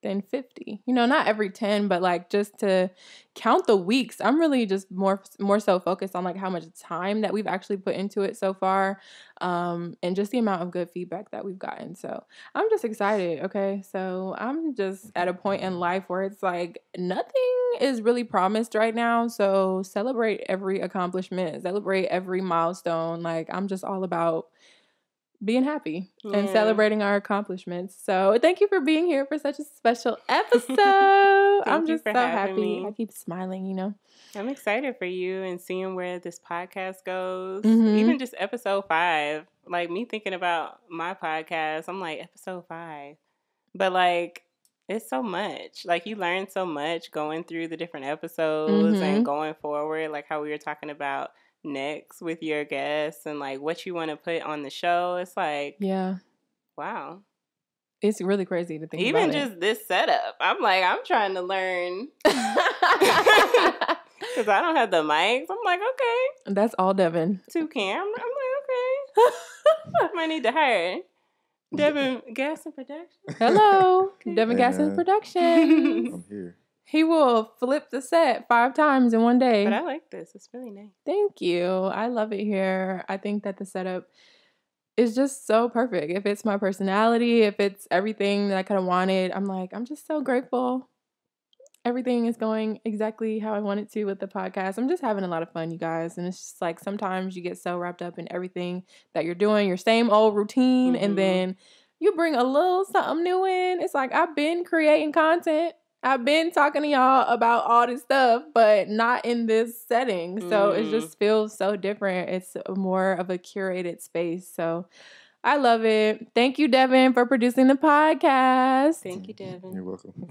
Then 50. Not every 10, but like just to count the weeks. I'm really just more so focused on like how much time that we've actually put into it so far, and just the amount of good feedback that we've gotten. So I'm just excited. Okay, so I'm just at a point in life where it's like nothing is really promised right now. So celebrate every accomplishment, celebrate every milestone. Like, I'm just all about being happy and celebrating our accomplishments. So thank you for being here for such a special episode. I'm just so happy. I keep smiling, I'm excited for you and seeing where this podcast goes. Even just episode 5, like me thinking about my podcast, I'm like, episode 5. But like, it's so much. Like, you learn so much going through the different episodes and going forward, like how we were talking about next with your guests and like what you want to put on the show. It's like, yeah, wow, it's really crazy to think even about just this setup. I'm like, I'm trying to learn because I don't have the mics. I'm like, okay, that's all Devin. 2 cameras. I'm like, okay, might need to hire Devin Gaston Productions. Hello, Devin Gaston Productions. I'm here. He will flip the set 5 times in one day. But I like this. It's really nice. Thank you. I love it here. I think that the setup is just so perfect. If it's my personality, if it's everything that I kind of wanted, I'm just so grateful. Everything is going exactly how I want it to with the podcast. I'm just having a lot of fun, you guys. And it's just like sometimes you get so wrapped up in everything that you're doing, your same old routine, and then you bring a little something new in. It's like I've been creating content. I've been talking to y'all about all this stuff, but not in this setting. So it just feels so different. It's more of a curated space. So I love it. Thank you, Devin, for producing the podcast. Thank you, Devin. You're welcome.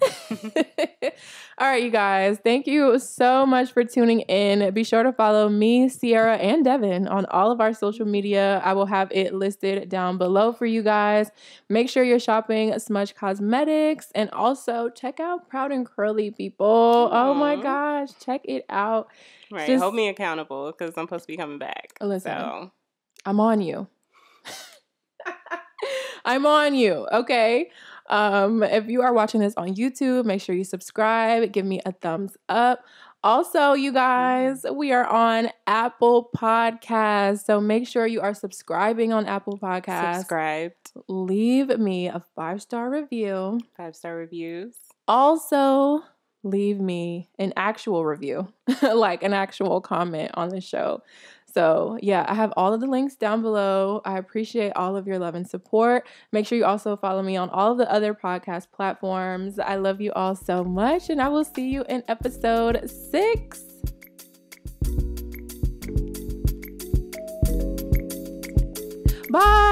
All right, you guys. Thank you so much for tuning in. Be sure to follow me, Sierra, and Devin on all of our social media. I will have it listed down below for you guys. Make sure you're shopping Smudge Cosmetics, and also check out Proud and Curly, people. Oh my gosh, check it out. Right, hold me accountable because I'm supposed to be coming back. Listen, so. I'm on you. I'm on you, okay? If you are watching this on YouTube, make sure you subscribe. Give me a thumbs up. Also, you guys, we are on Apple Podcasts. So make sure you are subscribing on Apple Podcasts. Subscribed. Leave me a 5-star review. 5-star reviews. Also, leave me an actual review, like an actual comment on the show. So yeah, I have all of the links down below. I appreciate all of your love and support. Make sure you also follow me on all of the other podcast platforms. I love you all so much, and I will see you in episode 6. Bye.